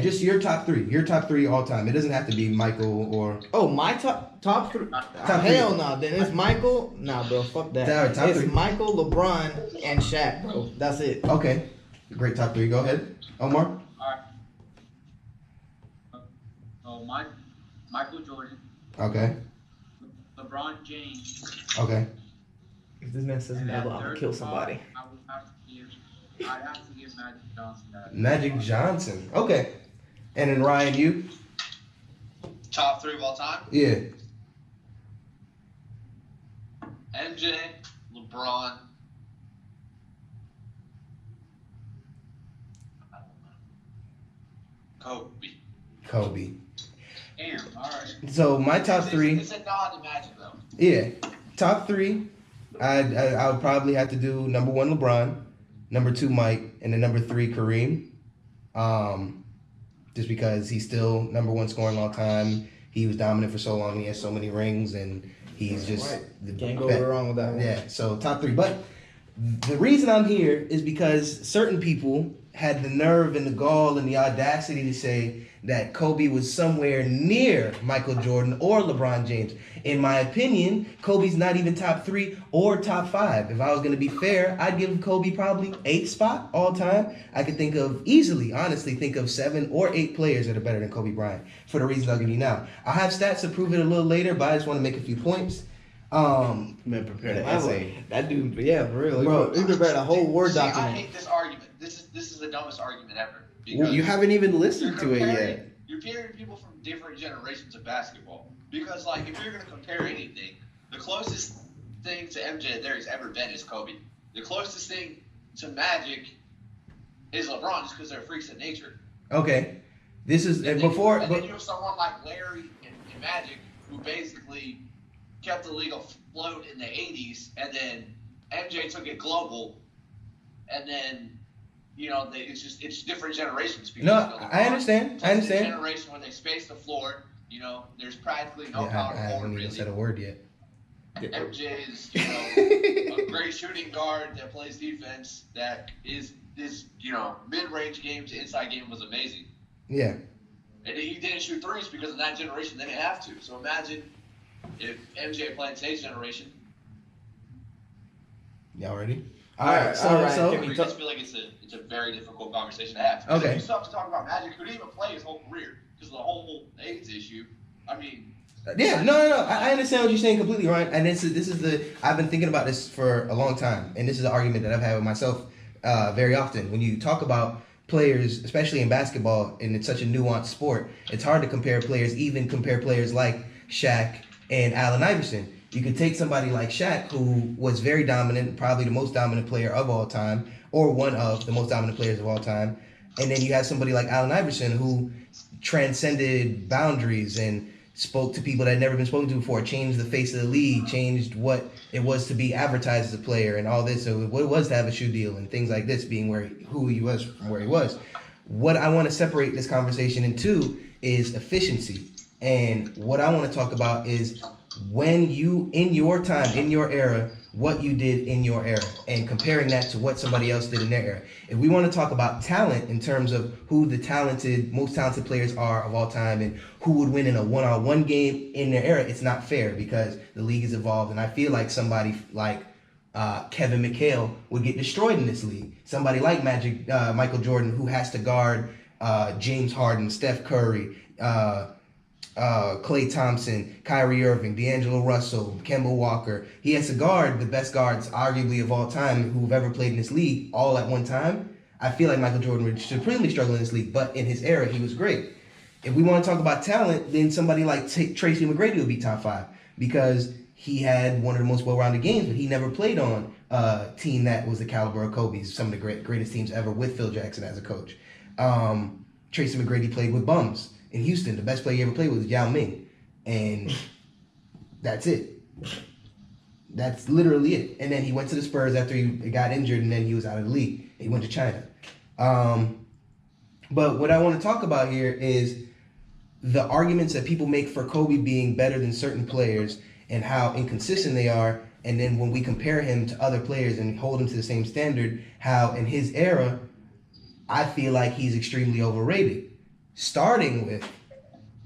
just your top three. Your top three all time. It doesn't have to be Michael or. Oh, my top three. Top Hell three. no. Then it's Michael. Nah, bro. Fuck that. Alright, top it's three. Michael, LeBron, and Shaq, bro. That's it. Okay. Great top three. Go ahead, Omar. All right. So Michael Jordan, Okay. LeBron James, Okay. If this man says And Melo, at I'm gonna third kill spot, somebody. I'd have to give Magic Johnson that. Magic Johnson. Okay. And then Ryan, you? Top 3 of all time? Yeah. MJ, LeBron. Kobe. Damn, all right. So my top 3. It's a nod to Magic, though. Yeah. Top 3. I would probably have to do number 1 LeBron, number 2 Mike, and then number 3 Kareem. Just because he's still number 1 scoring all time. He was dominant for so long. He has so many rings, and he's just the Can't go best. wrong with that one. Yeah. So top 3. But the reason I'm here is because certain people had the nerve and the gall and the audacity to say that Kobe was somewhere near Michael Jordan or LeBron James. In my opinion, Kobe's not even top 3 or top 5. If I was going to be fair, I'd give Kobe probably 8th spot all time. I could honestly think of 7 or 8 players that are better than Kobe Bryant for the reasons I'll give you now. I'll have stats to prove it a little later, but I just want to make a few points. Man, prepare the essay. That dude, yeah, for real. Bro, He prepared a whole Word See, I document. hate this argument. This is the dumbest argument ever. Well, you haven't even listened to it yet. You're comparing people from different generations of basketball. Because, like, if you're going to compare anything, the closest thing to MJ there's ever been is Kobe. The closest thing to Magic is LeBron, just because they're freaks of nature. Okay. This is And before. then you have someone like Larry and Magic, who basically kept the league afloat in the 80s, and then MJ took it global, and then, you know, it's different generations. Because, No, you know, I understand. it's I understand. The generation when they space the floor, you know, there's practically no Yeah, power I haven't forward, even really. said a word yet. MJ is, you know, a great shooting guard that plays defense. That is, you know, mid-range game to inside game was amazing. Yeah. And he didn't shoot threes because in that generation they didn't have to. So imagine if MJ played in today's generation. Y'all ready? All right. I just feel like it's a very difficult conversation to have. Because Okay. if you still have to talk about Magic, who didn't even play his whole career because of the whole AIDS issue. I mean, Yeah, no. I understand what you're saying completely, Ryan. And this is I've been thinking about this for a long time, and this is an argument that I've had with myself very often. When you talk about players, especially in basketball, and it's such a nuanced sport, it's hard to compare players, even compare players like Shaq and Allen Iverson. You could take somebody like Shaq, who was very dominant, probably the most dominant player of all time, or one of the most dominant players of all time, and then you have somebody like Allen Iverson, who transcended boundaries and spoke to people that had never been spoken to before, changed the face of the league, changed what it was to be advertised as a player and all this, so what it was to have a shoe deal and things like this, being who he was from where he was. What I want to separate this conversation into is efficiency. And what I want to talk about is when you, in your time, in your era, what you did in your era, and comparing that to what somebody else did in their era. If we want to talk about talent in terms of who the most talented players are of all time and who would win in a one-on-one game in their era, it's not fair because the league has evolved, and I feel like somebody like Kevin McHale would get destroyed in this league. Somebody like Michael Jordan, who has to guard James Harden, Steph Curry, Klay Thompson, Kyrie Irving, D'Angelo Russell, Kemba Walker. He has to guard the best guards, arguably of all time, who've ever played in this league, all at one time. I feel like Michael Jordan would supremely struggle in this league, but in his era, he was great. If we want to talk about talent, then somebody like Tracy McGrady would be top 5 because he had one of the most well-rounded games, but he never played on a team that was the caliber of Kobe's, some of the greatest teams ever with Phil Jackson as a coach. Tracy McGrady played with bums. In Houston, the best player he ever played with was Yao Ming. And that's it. That's literally it. And then he went to the Spurs after he got injured, and then he was out of the league. He went to China. But what I want to talk about here is the arguments that people make for Kobe being better than certain players and how inconsistent they are. And then when we compare him to other players and hold him to the same standard, how in his era, I feel like he's extremely overrated. Starting with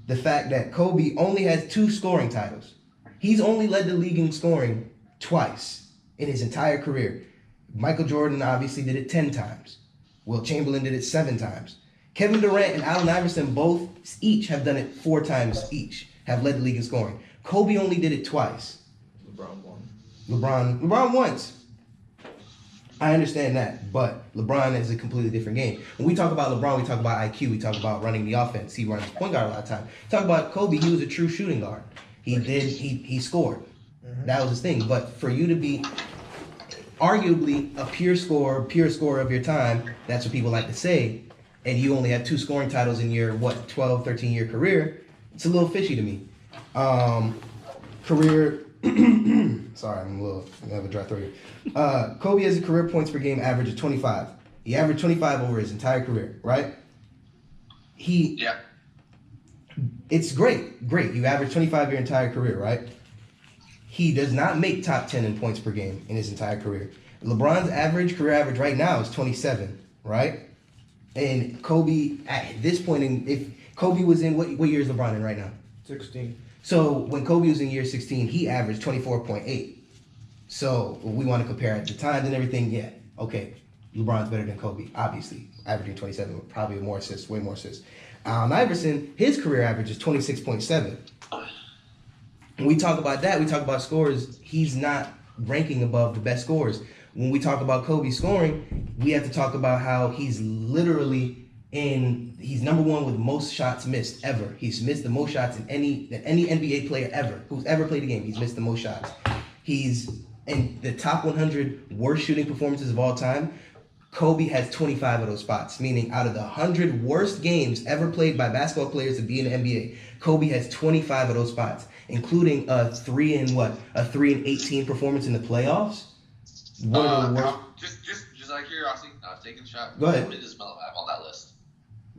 the fact that Kobe only has 2 scoring titles. He's only led the league in scoring twice in his entire career. Michael Jordan obviously did it 10 times. Will Chamberlain did it 7 times. Kevin Durant and Allen Iverson both each have done it 4 times each, have led the league in scoring. Kobe only did it twice. LeBron won. LeBron once. I understand that, but LeBron is a completely different game. When we talk about LeBron, we talk about IQ. We talk about running the offense. He runs point guard a lot of time. Talk about Kobe. He was a true shooting guard. He scored. That was his thing. But for you to be arguably a pure scorer of your time, that's what people like to say, and you only have 2 scoring titles in your 12, 13-year career, it's a little fishy to me. Career. Sorry, I have a dry throat here. Kobe has a career points per game average of 25. He averaged 25 over his entire career, right? It's great. You average 25 your entire career, right? He does not make top 10 in points per game in his entire career. LeBron's career average right now is 27, right? And Kobe, at this point, if Kobe was in, what year is LeBron in right now? 16. So when Kobe was in year 16, he averaged 24.8. So we want to compare at the times and everything. Yeah, okay, LeBron's better than Kobe, obviously, averaging 27 with probably more assists, way more assists. Iverson, his career average is 26.7. When we talk about that, we talk about scores. He's not ranking above the best scorers. When we talk about Kobe scoring, we have to talk about how he's literally he's number 1 with most shots missed ever. He's missed the most shots than any NBA player ever who's ever played a game. He's missed the most shots. He's in the top 100 worst shooting performances of all time. Kobe has 25 of those spots, meaning out of the 100 worst games ever played by basketball players to be in the NBA, Kobe has 25 of those spots, including a 3 and 18 performance in the playoffs. One of the worst. Just out of curiosity, I've taken a shot. Go ahead. What does Melo have on that list?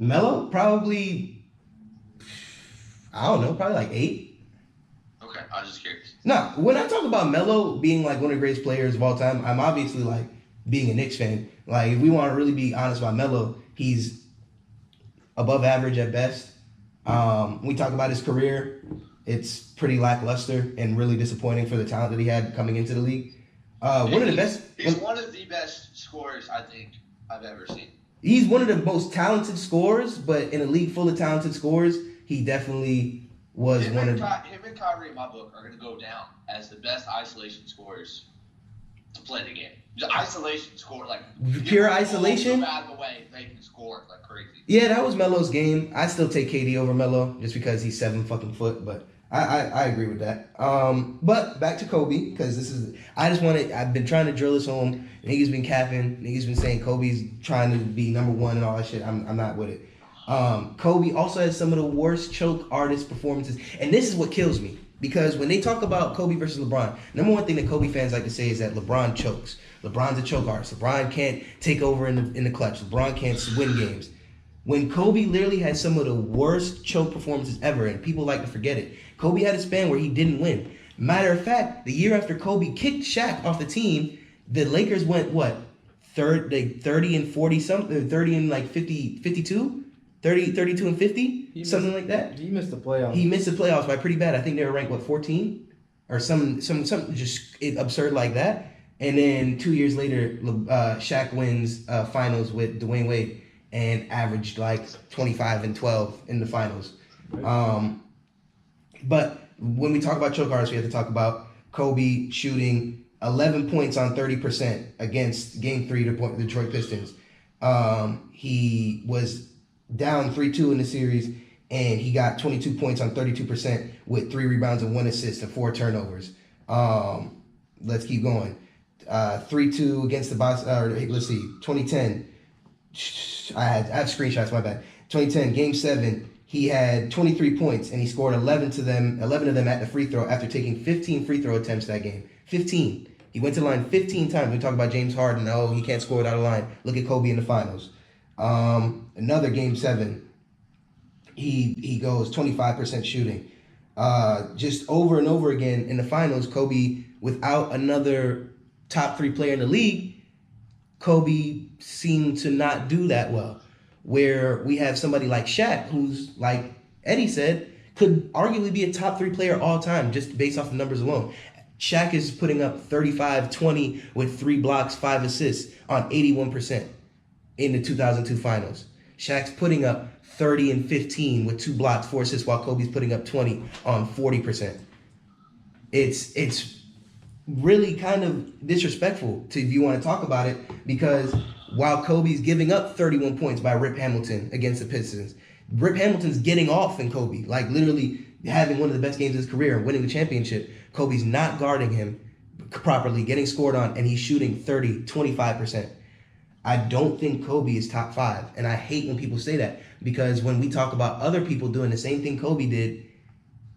Melo, probably, I don't know, probably like 8. Okay, I was just curious. No, when I talk about Melo being like one of the greatest players of all time, I'm obviously like being a Knicks fan. Like, if we want to really be honest about Melo, he's above average at best. We talk about his career, it's pretty lackluster and really disappointing for the talent that he had coming into the league. One of the best. He's one of the best scorers I think I've ever seen. He's one of the most talented scorers, but in a league full of talented scorers, he definitely was one of. Him and Kyrie in my book are going to go down as the best isolation scorers to play the game. The isolation score, like pure isolation. Out of the way, they can score like crazy. Yeah, that was Melo's game. I still take KD over Melo just because he's 7 fucking foot, but I agree with that. But back to Kobe, because I've been trying to drill this home. Niggas been capping. Niggas been saying Kobe's trying to be number 1 and all that shit. I'm not with it. Kobe also has some of the worst choke artist performances. And this is what kills me. Because when they talk about Kobe versus LeBron, number 1 thing that Kobe fans like to say is that LeBron chokes. LeBron's a choke artist. LeBron can't take over in the clutch. LeBron can't win games. When Kobe literally had some of the worst choke performances ever, and people like to forget it. Kobe had a span where he didn't win. Matter of fact, the year after Kobe kicked Shaq off the team, the Lakers went, 30 and 40 something, 30 and like 50, 52? 32 and 50? Something like that? He missed the playoffs. He missed the playoffs by pretty bad. I think they were ranked, 14? Or something just absurd like that. And then 2 years later, Shaq wins finals with Dwayne Wade and averaged like 25 and 12 in the finals. But when we talk about choke artists, we have to talk about Kobe shooting 11 points on 30% against Game 3 to the Detroit Pistons. He was down 3-2 in the series, and he got 22 points on 32% with 3 rebounds and 1 assist and 4 turnovers. Let's keep going. 3-2 against the Boston. Let's see, 2010. I have screenshots. My bad. 2010, Game 7. He had 23 points and he scored 11 of them at the free throw after taking 15 free throw attempts that game. 15. He went to the line 15 times. We talk about James Harden. Oh, he can't score without a line. Look at Kobe in the finals. Another Game 7. He goes 25% shooting. Just over and over again in the finals, Kobe, without another top 3 player in the league, Kobe seemed to not do that well. Where we have somebody like Shaq, who's, like Eddie said, could arguably be a top 3 player all time just based off the numbers alone. Shaq is putting up 35-20 with 3 blocks, 5 assists on 81% in the 2002 finals. Shaq's putting up 30 and 15 with 2 blocks, 4 assists, while Kobe's putting up 20 on 40%. It's really kind of disrespectful to if you want to talk about it, because while Kobe's giving up 31 points by Rip Hamilton against the Pistons, Rip Hamilton's getting off in Kobe, like literally having one of the best games of his career and winning the championship. Kobe's not guarding him properly, getting scored on, and he's shooting 25%. I don't think Kobe is top 5, and I hate when people say that, because when we talk about other people doing the same thing Kobe did,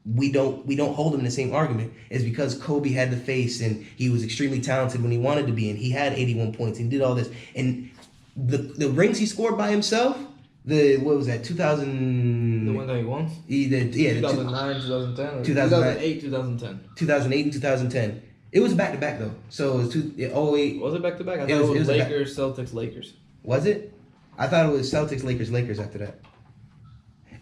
we don't hold him in the same argument. It's because Kobe had the face, and he was extremely talented when he wanted to be, and he had 81 points and did all this. And the rings he scored by himself, what was that, 2000? The one that he won? 2009, 2010, 2008, 2010. 2008 and 2010. It was back-to-back, though. So it was 08. Was it back-to-back? I thought it was Lakers, Celtics, Lakers. Was it? I thought it was Celtics, Lakers after that.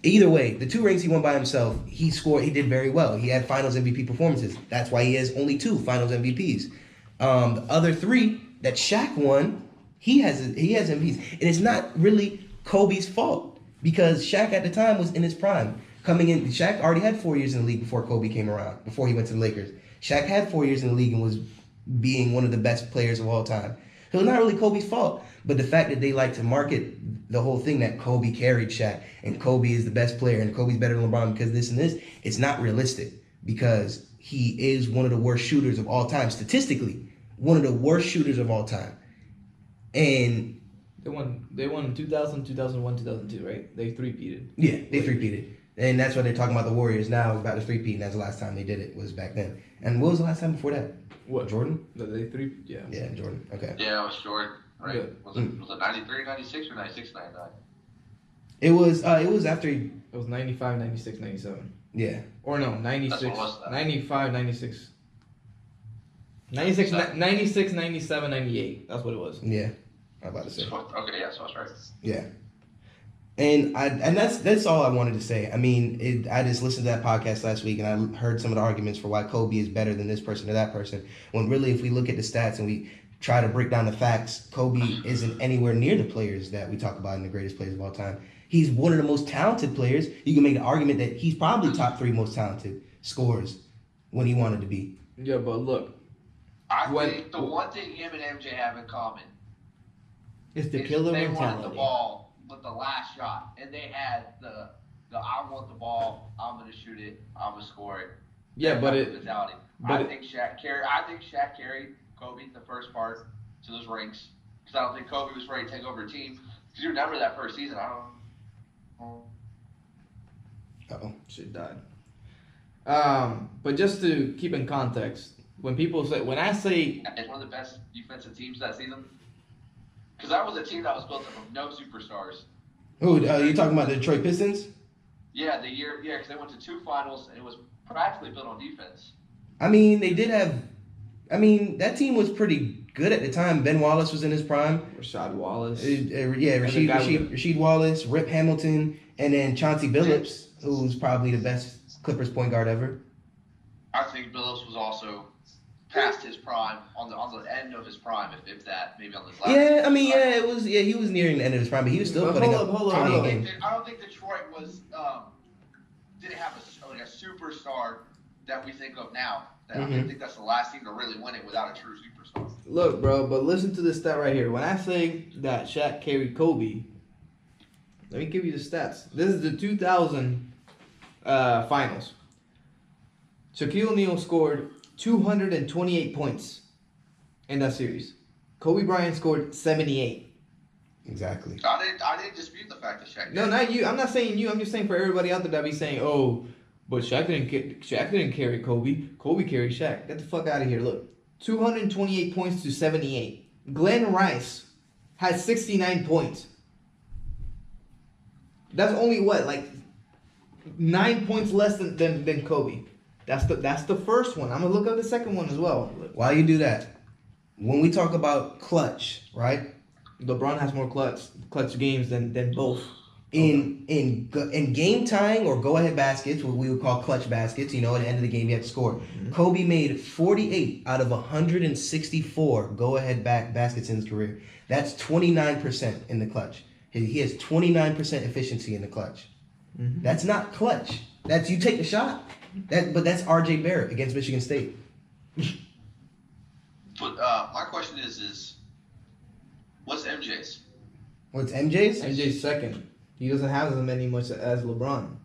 Either way, the 2 rings he won by himself, he did very well. He had finals MVP performances. That's why he has only 2 finals MVPs. The other 3 that Shaq won, he has MVPs. And it's not really Kobe's fault, because Shaq at the time was in his prime. Coming in, Shaq already had 4 years in the league before Kobe came around, before he went to the Lakers. Shaq had 4 years in the league and was being one of the best players of all time. So it's not really Kobe's fault, but the fact that they like to market the whole thing that Kobe carried Shaq and Kobe is the best player and Kobe's better than LeBron because this and this, it's not realistic, because he is one of the worst shooters of all time. Statistically, one of the worst shooters of all time. And They won in 2000, 2001, 2002, right? They three-peated. Yeah, they three-peated. And that's why they're talking about the Warriors now about the three-peat, and that's the last time they did it, was back then. And what was the last time before that? What? Jordan? They three, yeah. Yeah, Jordan. Okay. Yeah, it was Jordan, right? Yeah. Was it 93, 96, or 96, 99? It was after It was 95, 96, 97. yeah. Or no, 96, That's what was that? 95, 96. 96, 96, 97, 98. That's what it was. Yeah. I'm about to say. Okay, yeah, so I was right. Yeah. And that's all I wanted to say. I mean, I just listened to that podcast last week and I heard some of the arguments for why Kobe is better than this person or that person. When really, if we look at the stats and we try to break down the facts, Kobe isn't anywhere near the players that we talk about in the greatest players of all time. He's one of the most talented players. You can make the argument that he's probably top 3 most talented scorers when he wanted to be. Yeah, but look. I think the one thing him and MJ have in common It's the is killer they mentality. wanted the ball with the last shot, and they had the I want the ball, I'm gonna shoot it, I'm gonna score it. Yeah, That but type of it. mentality. but I think Shaq carried Kobe the first part to those rings, because I don't think Kobe was ready to take over a team. Because you remember that first season, Uh-oh. Shit died. But just to keep in context, when I say it's one of the best defensive teams that season. Because that was a team that was built up of no superstars. Oh, you talking about the Detroit Pistons? Yeah, because they went to 2 finals, and it was practically built on defense. I mean, they did have. I mean, that team was pretty good at the time. Ben Wallace was in his prime. Rashad Wallace. Rasheed Wallace, Rip Hamilton, and then Chauncey Billups, who's probably the best Clippers point guard ever. I think Billups was also past his prime, on the end of his prime, if that, maybe on his last. Yeah, I mean, he was nearing the end of his prime, but he was still But putting hold up on, 20 hold a on. game. I don't think Detroit was didn't have a superstar that we think of now. I think that's the last team to really win it without a true superstar. Look, bro, but listen to this stat right here. When I say that Shaq carried Kobe, let me give you the stats. This is the 2000 finals. Shaquille O'Neal scored 228 points in that series. Kobe Bryant scored 78. Exactly. I didn't dispute the fact that Shaq. No, not you. I'm not saying you. I'm just saying for everybody out there that be saying, "Oh, but Shaq didn't carry Kobe. Kobe carried Shaq." Get the fuck out of here. Look, 228 points to 78. Glenn Rice had 69 points. That's only like 9 points less than Kobe. That's the first one. I'm gonna look up the second one as well. While you do that, when we talk about clutch, right? LeBron has more clutch games than both. In game tying or go ahead baskets, what we would call clutch baskets, at the end of the game you have to score. Mm-hmm. Kobe made 48 out of 164 go ahead baskets in his career. That's 29% in the clutch. He has 29% efficiency in the clutch. Mm-hmm. That's not clutch. That's you take the shot. But that's R.J. Barrett against Michigan State. my question is what's MJ's? What's MJ's? MJ's second. He doesn't have as many much as LeBron.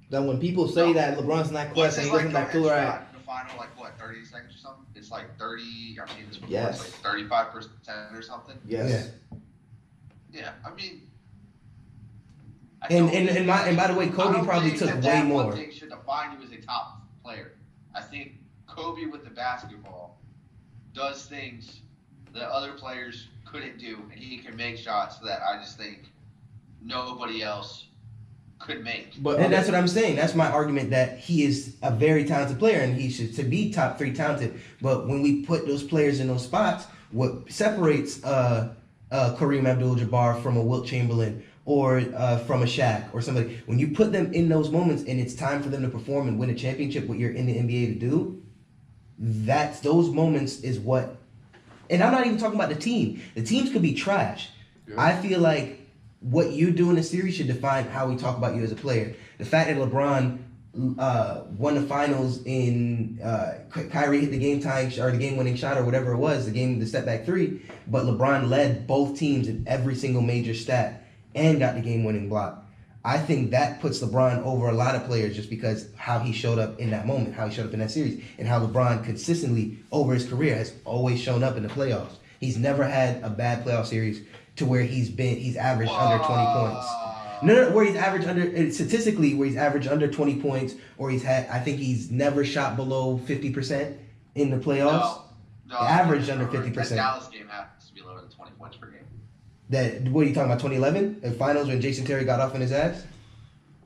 Then when people say that LeBron's not quick and he doesn't have killer eye. The final, like what, 30 seconds or something? It's like 30. I've seen this before. Yes. It's like 35% or something. Yes. Yeah. I mean. And by the way, Kobe probably took way more. One thing should define you as a top player. I think Kobe with the basketball does things that other players couldn't do, and he can make shots that I just think nobody else could make. And that's what I'm saying. That's my argument that he is a very talented player and he should to be top 3 talented. But when we put those players in those spots, what separates Kareem Abdul-Jabbar from a Wilt Chamberlain or from a Shaq or somebody, when you put them in those moments and it's time for them to perform and win a championship, what you're in the NBA to do, those moments is what. And I'm not even talking about the team. The teams could be trash. Yeah. I feel like what you do in the series should define how we talk about you as a player. The fact that LeBron won the finals in Kyrie hit the game tying or the game winning shot or whatever it was, the step back 3, but LeBron led both teams in every single major stat and got the game winning block. I think that puts LeBron over a lot of players just because how he showed up in that moment, how he showed up in that series, and how LeBron consistently over his career has always shown up in the playoffs. He's never had a bad playoff series to where he's averaged under 20 points. No, where he's averaged statistically, where he's averaged under 20 points, or I think he's never shot below 50% in the playoffs. No, averaged under 50%. That Dallas game has to be lower than 20 points per game. What are you talking about, 2011? In finals when Jason Terry got off on his ass?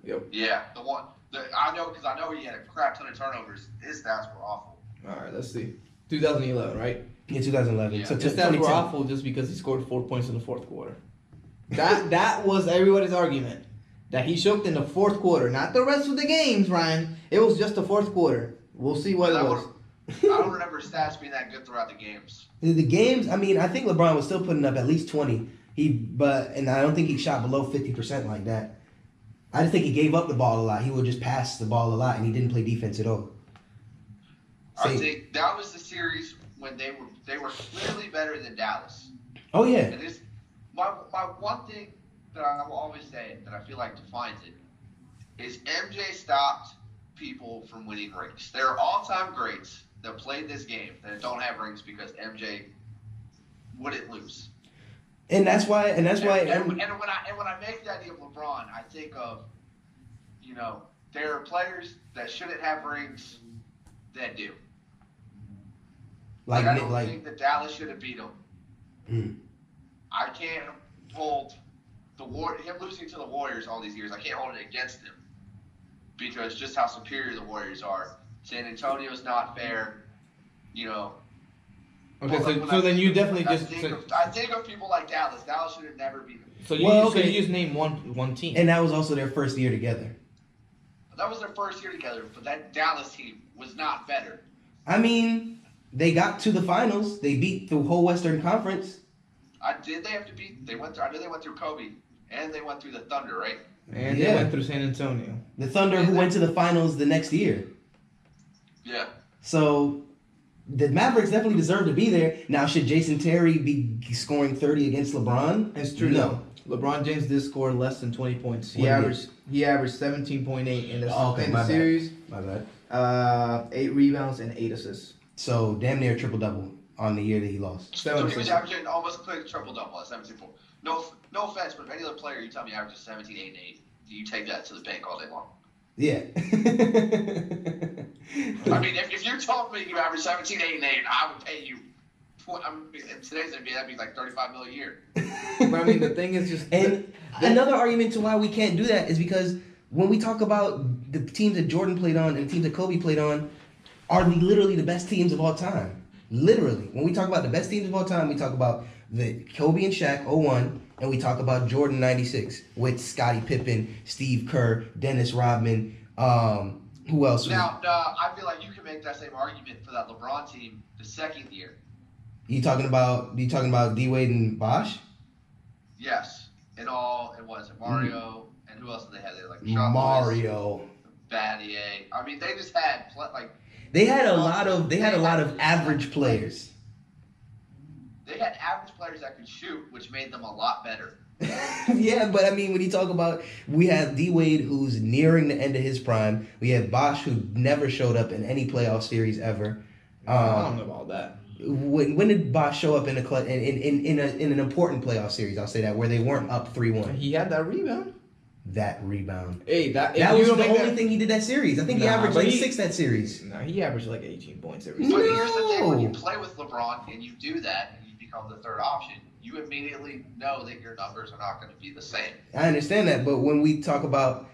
Yep. Yeah, I know he had a crap ton of turnovers. His stats were awful. All right, let's see. 2011, right? Yeah, 2011. Yeah. So His stats were awful just because he scored 4 points in the fourth quarter. That was everybody's argument. That he choked in the fourth quarter. Not the rest of the games, Ryan. It was just the fourth quarter. We'll see what it was. I don't remember stats being that good throughout the games. The games, I mean, I think LeBron was still putting up at least 20. And I don't think he shot below 50% like that. I just think he gave up the ball a lot. He would just pass the ball a lot, and he didn't play defense at all. I think that was the series when they were clearly better than Dallas. Oh yeah. And my one thing that I will always say that I feel like defines it is MJ stopped people from winning rings. There are all-time greats that played this game that don't have rings because MJ wouldn't lose. And that's why. And when I make the idea of LeBron, I think of, there are players that shouldn't have rings that do. I don't think that Dallas should have beat them. I can't hold him losing to the Warriors all these years. I can't hold it against him because just how superior the Warriors are. San Antonio's not fair. Okay, so then you definitely I think of people like Dallas. Dallas should have never beat them. So you just named one team. And that was also their first year together. That was their first year together, but that Dallas team was not better. I mean, they got to the finals. They beat the whole Western Conference. Did they have to beat? I know they went through Kobe, and they went through the Thunder, right? And they went through San Antonio. The Thunder, who went to the finals the next year. Yeah. So the Mavericks definitely deserve to be there. Now, should Jason Terry be scoring 30 against LeBron? It's true. No. LeBron James did score less than 20 points. He averaged 17.8 in the series. My bad. 8 rebounds and 8 assists. So damn near triple double on the year that he lost. So he was averaging almost a triple double at 17 points. No offense, but if any other player you tell me averages 17, 8, and 8, you take that to the bank all day long. Yeah. I mean, if you told me you average 17, 8, and 8, I would pay you. In today's NBA, that'd be like $35 million a year. But I mean, the thing is just. And another argument to why we can't do that is because when we talk about the teams that Jordan played on and the teams that Kobe played on, are literally the best teams of all time. Literally. When we talk about the best teams of all time, we talk about the Kobe and Shaq 01, and we talk about Jordan 96 with Scottie Pippen, Steve Kerr, Dennis Rodman. Who else? Now, I feel like you can make that same argument for that LeBron team the second year. You talking about D Wade and Bosh? Yes. And was it Mario? And who else did they have? They had like Mario, Battier. I mean, they just had They had a lot of average players. They had average players that could shoot, which made them a lot better. Yeah, but I mean, when you talk about, we have D Wade, who's nearing the end of his prime. We have Bosch, who never showed up in any playoff series ever. I don't know about that. When did Bosch show up in an important playoff series? I'll say that, where they weren't up 3-1. He had that rebound. That rebound. Hey, that Was the only thing he did that series. I think he Nah, averaged but like he- 6 that series. Nah, he averaged like 18 points every But series. here's the thing: when you No. play with LeBron and you do that, and you become the third option, you immediately know that your numbers are not going to be the same. I understand that, but when we talk about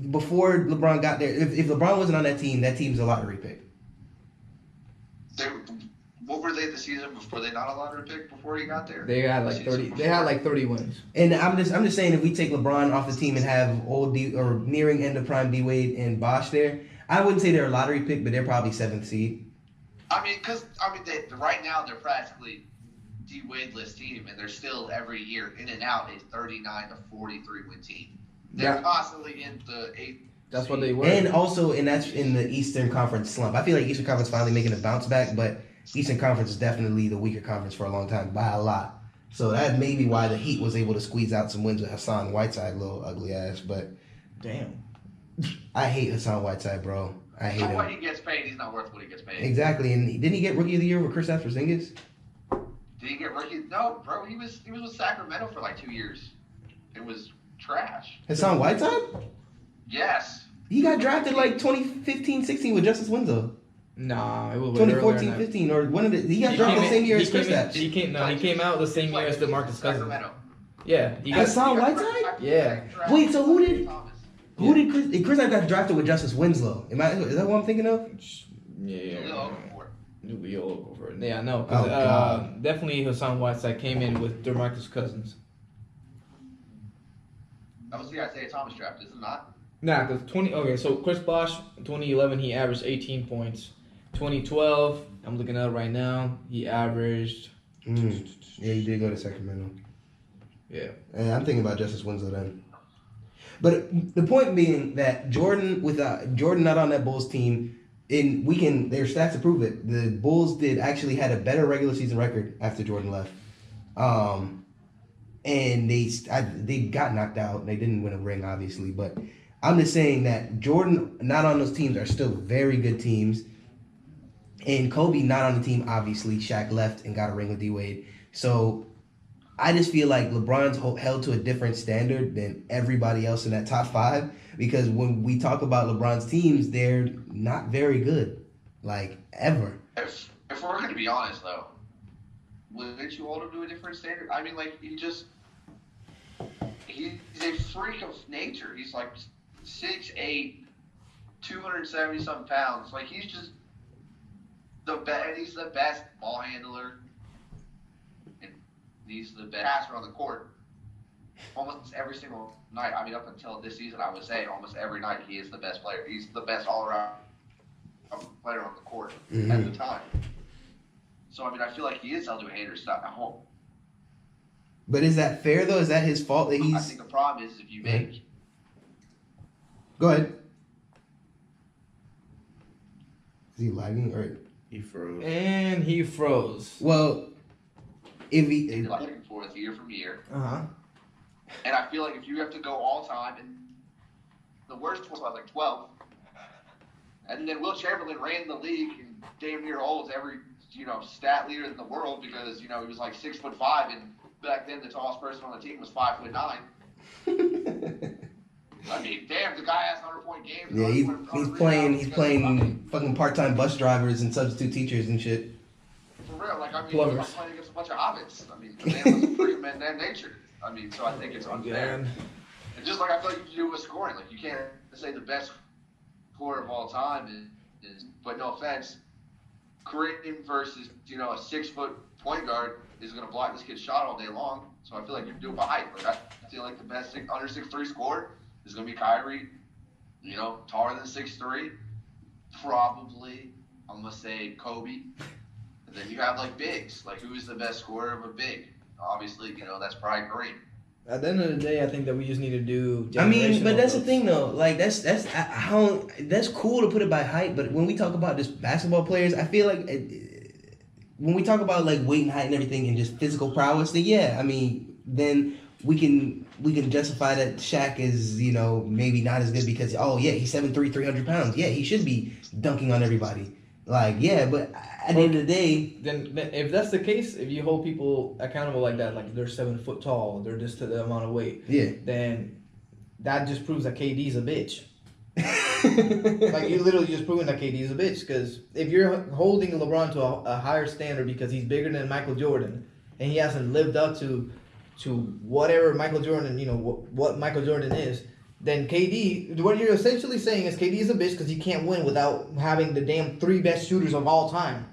before LeBron got there, if LeBron wasn't on that team's a lottery pick. What were they the season before? They not a lottery pick before he got there. They had like 30. They had like 30 wins. And I'm just saying, if we take LeBron off the team and have old D or nearing end of prime D Wade and Bosch there, I wouldn't say they're a lottery pick, but they're probably 7th seed. I mean, they right now they're practically D Wade-less team, and they're still every year in and out a 39 to 43 win team. They're Yeah. constantly in the 8th. That's what they were. And that's in the Eastern Conference slump. I feel like Eastern Conference finally making a bounce back, but Eastern Conference is definitely the weaker conference for a long time by a lot. So that may be why the Heat was able to squeeze out some wins with Hassan Whiteside, little ugly ass. But Damn. I hate Hassan Whiteside, bro. I hate For what him. he gets paid, he's not worth what he gets paid. Exactly. And didn't he get Rookie of the Year over Kristaps Porzingis? Did he get rookie? No, bro. He was with Sacramento for like 2 years. It was trash. Hassan Whiteside? Yes. He got drafted like 2015-16 with Justice Winslow. Nah, it was way earlier than that. 2014-15 or one of the. He got drafted the same year as Kristaps. He came out the same year as DeMarcus Cousins. Sacramento. Yeah, he got. Hassan Whiteside? Yeah. Wait, so who did- Thomas. Who did Kristaps got drafted with Justice Winslow? Is that what I'm thinking of? Yeah. Julio Okafor. Julio Okafor. Yeah, no. Oh, God. Definitely Hassan Whiteside came in with DeMarcus Cousins. That was the Isaiah Thomas draft, is it not? Nah, because so Chris Bosh, 2011, he averaged 18 points. 2012, I'm looking at it right now, he averaged. Yeah, he did go to Sacramento. Yeah. And I'm thinking about Justice Winslow then. But the point being that Jordan not on that Bulls team, their stats to prove it. The Bulls actually had a better regular season record after Jordan left. And they got knocked out. They didn't win a ring, obviously, but I'm just saying that Jordan not on those teams are still very good teams. And Kobe not on the team, obviously. Shaq left and got a ring with D Wade. So I just feel like LeBron's held to a different standard than everybody else in that top 5, because when we talk about LeBron's teams, they're not very good, like ever. If we're going to be honest, though, wouldn't you hold him to a different standard? I mean, like, he's a freak of nature. He's like 6'8", 270-something pounds. Like, he's just he's the best ball handler. He's the best passer on the court. Almost every single night. I mean, up until this season, I would say almost every night he is the best player. He's the best all-around player on the court at the time. So, I mean, I feel like he is held to a hater's stuff at home. But is that fair, though? Is that his fault that I he's... think the problem is if you make... Go ahead. Is he lagging? Or... He froze. And he froze. Well, if he... You're like looking for it year from year. Uh-huh. And I feel like if you have to go all time, and the worst was like 12, and then Will Chamberlain ran the league and damn near holds every, stat leader in the world because, he was like 6'5", and back then the tallest person on the team was 5'9". I mean, damn, the guy has 100-point games. Yeah, he's playing fucking part-time bus drivers and substitute teachers and shit. For real, like, I mean, Plumbers. he's like playing against a bunch of hobbits. I mean, the man was a freaking man nature. I mean, so I think it's unfair. Again. And just like I feel like you do with scoring, like, you can't say the best scorer of all time is but no offense, Kareem versus, a 6-foot point guard is going to block this kid's shot all day long. So I feel like you do it by height. Like, I feel like the best under 6'3" scorer is going to be Kyrie, taller than 6'3". Probably, I'm going to say Kobe. And then you have, like, bigs. Like, who is the best scorer of a big? Obviously, that's probably Kareem. At the end of the day, I think that we just need to do. I mean, but generational that's the votes. thing, though. Like, that's cool to put it by height, but when we talk about just basketball players, I feel like when we talk about like weight and height and everything and just physical prowess, then yeah, I mean, then we can justify that Shaq is, you know, maybe not as good because he's 7'3", 300 pounds. Yeah, he should be dunking on everybody. Like, yeah, but at the end of the day, then if that's the case, if you hold people accountable like that, like they're 7 foot tall, they're just to the amount of weight, yeah, then that just proves that KD's a bitch. Like, you literally just proving that KD's a bitch, because if you're holding LeBron to a higher standard because he's bigger than Michael Jordan and he hasn't lived up to whatever Michael Jordan, you know, what Michael Jordan is, then KD, what you're essentially saying is KD is a bitch because he can't win without having the damn 3 best shooters of all time.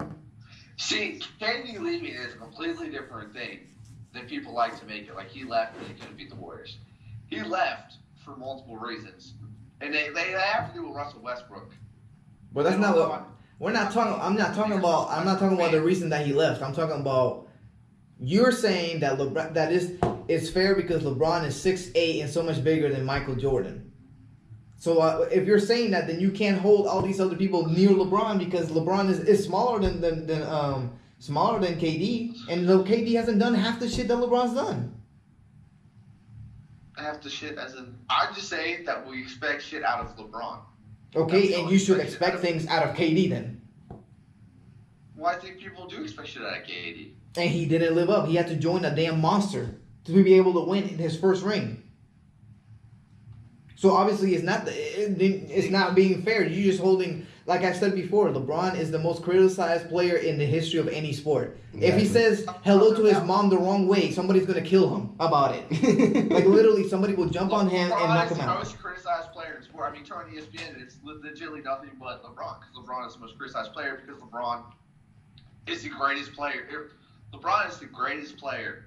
See, KD leaving is a completely different thing than people like to make it. Like, he left and he couldn't beat the Warriors. He left for multiple reasons. And they have to do with Russell Westbrook. But that's not what we're not talking. I'm not talking about the reason that he left. I'm talking about you're saying that LeBron, that it's fair because LeBron is 6'8" and so much bigger than Michael Jordan. So if you're saying that, then you can't hold all these other people near LeBron because LeBron is smaller than KD, and KD hasn't done half the shit that LeBron's done. Half the shit as in, I'm just saying that we expect shit out of LeBron. Okay, and you should expect things out of KD then. Well, I think people do expect shit out of KD. And he didn't live up. He had to join a damn monster to be able to win his first ring. So obviously it's not being fair. You're just holding, like I said before, LeBron is the most criticized player in the history of any sport. Exactly. If he says hello to his mom the wrong way, somebody's going to kill him about it. Like, literally, somebody will jump on him and knock him out. LeBron is the most criticized player in sport. I mean, turn on ESPN, it's legitimately nothing but LeBron. Because LeBron is the most criticized player because LeBron is the greatest player. LeBron is the greatest player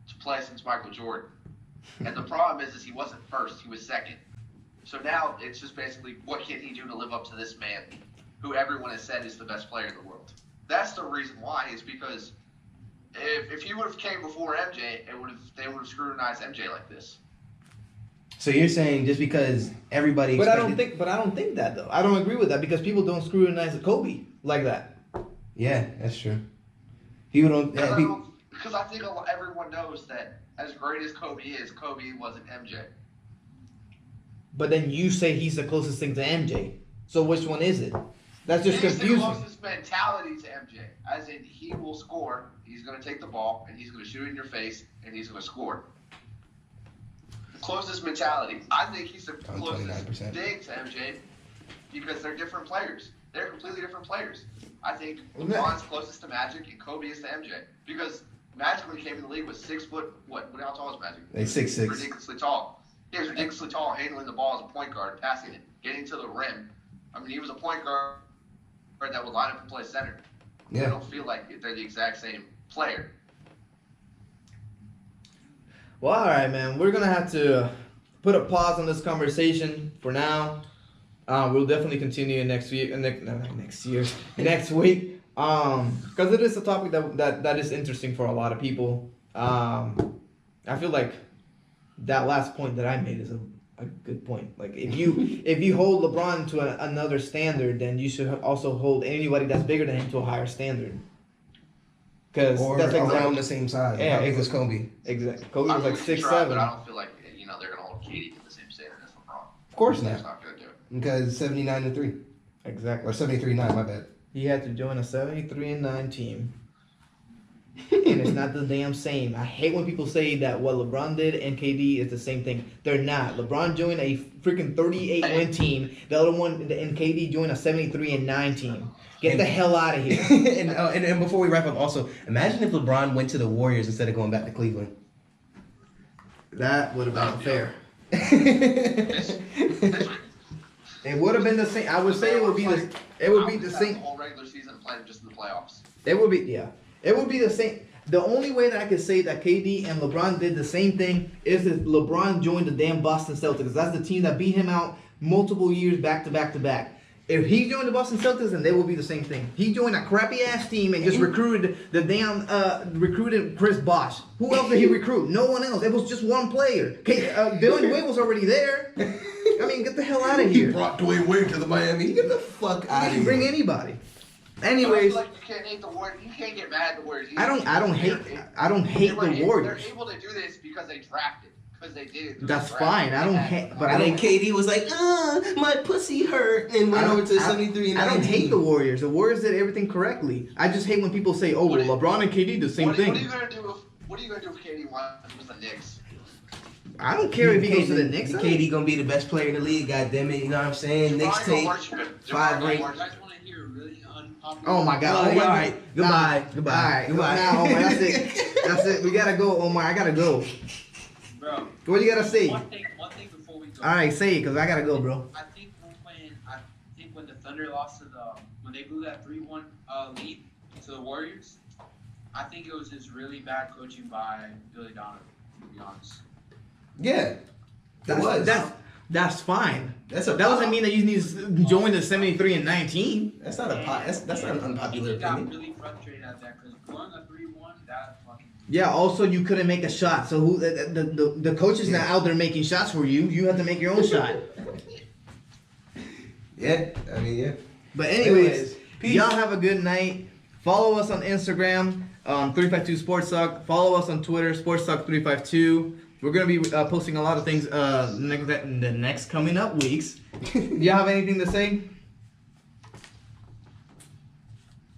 to play since Michael Jordan. And the problem is he wasn't first, he was second. So now it's just basically, what can he do to live up to this man who everyone has said is the best player in the world? That's the reason why, is because if he would have came before MJ, they would have scrutinized MJ like this. So you're saying just because everybody But I don't think that, though. I don't agree with that because people don't scrutinize Kobe like that. Yeah, that's true. People don't. Because I think everyone knows that as great as Kobe wasn't MJ. But then you say he's the closest thing to MJ. So which one is it? That's just confusing. He's the closest mentality to MJ. As in, he will score, he's going to take the ball, and he's going to shoot it in your face, and he's going to score. The closest mentality. I think he's the closest thing to MJ because they're different players. They're completely different players. I think LeBron's closest to Magic, and Kobe is to MJ. Because Magic, when he came in the league, was 6 foot, how tall is Magic? He's 6'6". Ridiculously tall. He was ridiculously tall, handling the ball as a point guard, passing it, getting to the rim. I mean, he was a point guard that would line up and play center. Yeah. I don't feel like they're the exact same player. Well, all right, man. We're going to have to put a pause on this conversation for now. We'll definitely continue next week. Next week. Because it is a topic that is interesting for a lot of people. I feel like that last point that I made is a good point. Like, if you hold LeBron to another standard, then you should also hold anybody that's bigger than him to a higher standard. Or that's around the same size. Yeah, it was Kobe. Exactly. Kobe was like 6'7". But I don't feel like they're gonna hold KD to the same standard as LeBron. Of course not. That's not gonna do it. Because 79-3. Exactly. Or 73-9. My bad. He had to join a 73-9 team. And it's not the damn same. I hate when people say that what LeBron did and KD is the same thing. They're not. LeBron joined a freaking 38-win team. The other one and KD joined a 73-9 team. Get the hell out of here. and before we wrap up, also, imagine if LeBron went to the Warriors instead of going back to Cleveland. That would have been unfair. It would have been the same. I would say it would be the. It would be the same. The whole regular season playing just in the playoffs. It would be, yeah. It would be the same. The only way that I could say that KD and LeBron did the same thing is if LeBron joined the damn Boston Celtics. That's the team that beat him out multiple years back to back to back. If he joined the Boston Celtics, then they will be the same thing. He joined a crappy ass team and just recruited recruited Chris Bosh. Who else did he recruit? No one else. It was just one player. Dwayne Wade was already there. I mean, get the hell out of here. He brought Dwayne Wade to the Miami. Get the fuck out of here. He didn't bring anybody. Anyways, like you can't hate the Warriors. You can't get mad at the Warriors. I don't hate the Warriors. They're able to do this because they drafted. Because they did it. That's fine. I don't hate, but I And then don't. KD was like, my pussy hurt, and went over to 73 and I don't 19. hate the Warriors. The Warriors did everything correctly. I just hate when people say, "Oh, well, LeBron and KD did the same What are thing." you gonna do? What are you gonna do if KD wants the Knicks? I don't care if he goes to the Knicks. KD gonna be the best player in the league, goddammit, you know what I'm saying? Knicks take 5 rings. You guys want to hear a really unpopular? Oh my God! Oh, Omar, all right. Goodbye. Goodbye. All right, Goodbye. Now, Omar, that's it. That's it. We gotta go, Omar. I gotta go. Bro. What do you gotta say? One thing before we go. All right, say it, cause I gotta go, bro. I think when the Thunder lost to when they blew that 3-1 lead to the Warriors, I think it was just really bad coaching by Billy Donovan, to be honest. Yeah. That's fine. That's That doesn't mean that you need to join the 73 and 19. That's not that's not an unpopular He got opinion. really frustrated at that because blowing a 3-1, that fucking. Yeah. Also, you couldn't make a shot, so who the coach is not out there making shots for you. You have to make your own shot. Yeah, I mean, yeah. But anyways, Peace. y'all have a good night. Follow us on Instagram, 352 Sports Suck. Follow us on Twitter, Sports Suck 352. We're gonna be posting a lot of things in the next coming up weeks. Y'all have anything to say?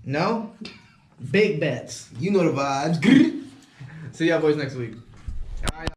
No? Big bets. You know the vibes. See y'all boys next week.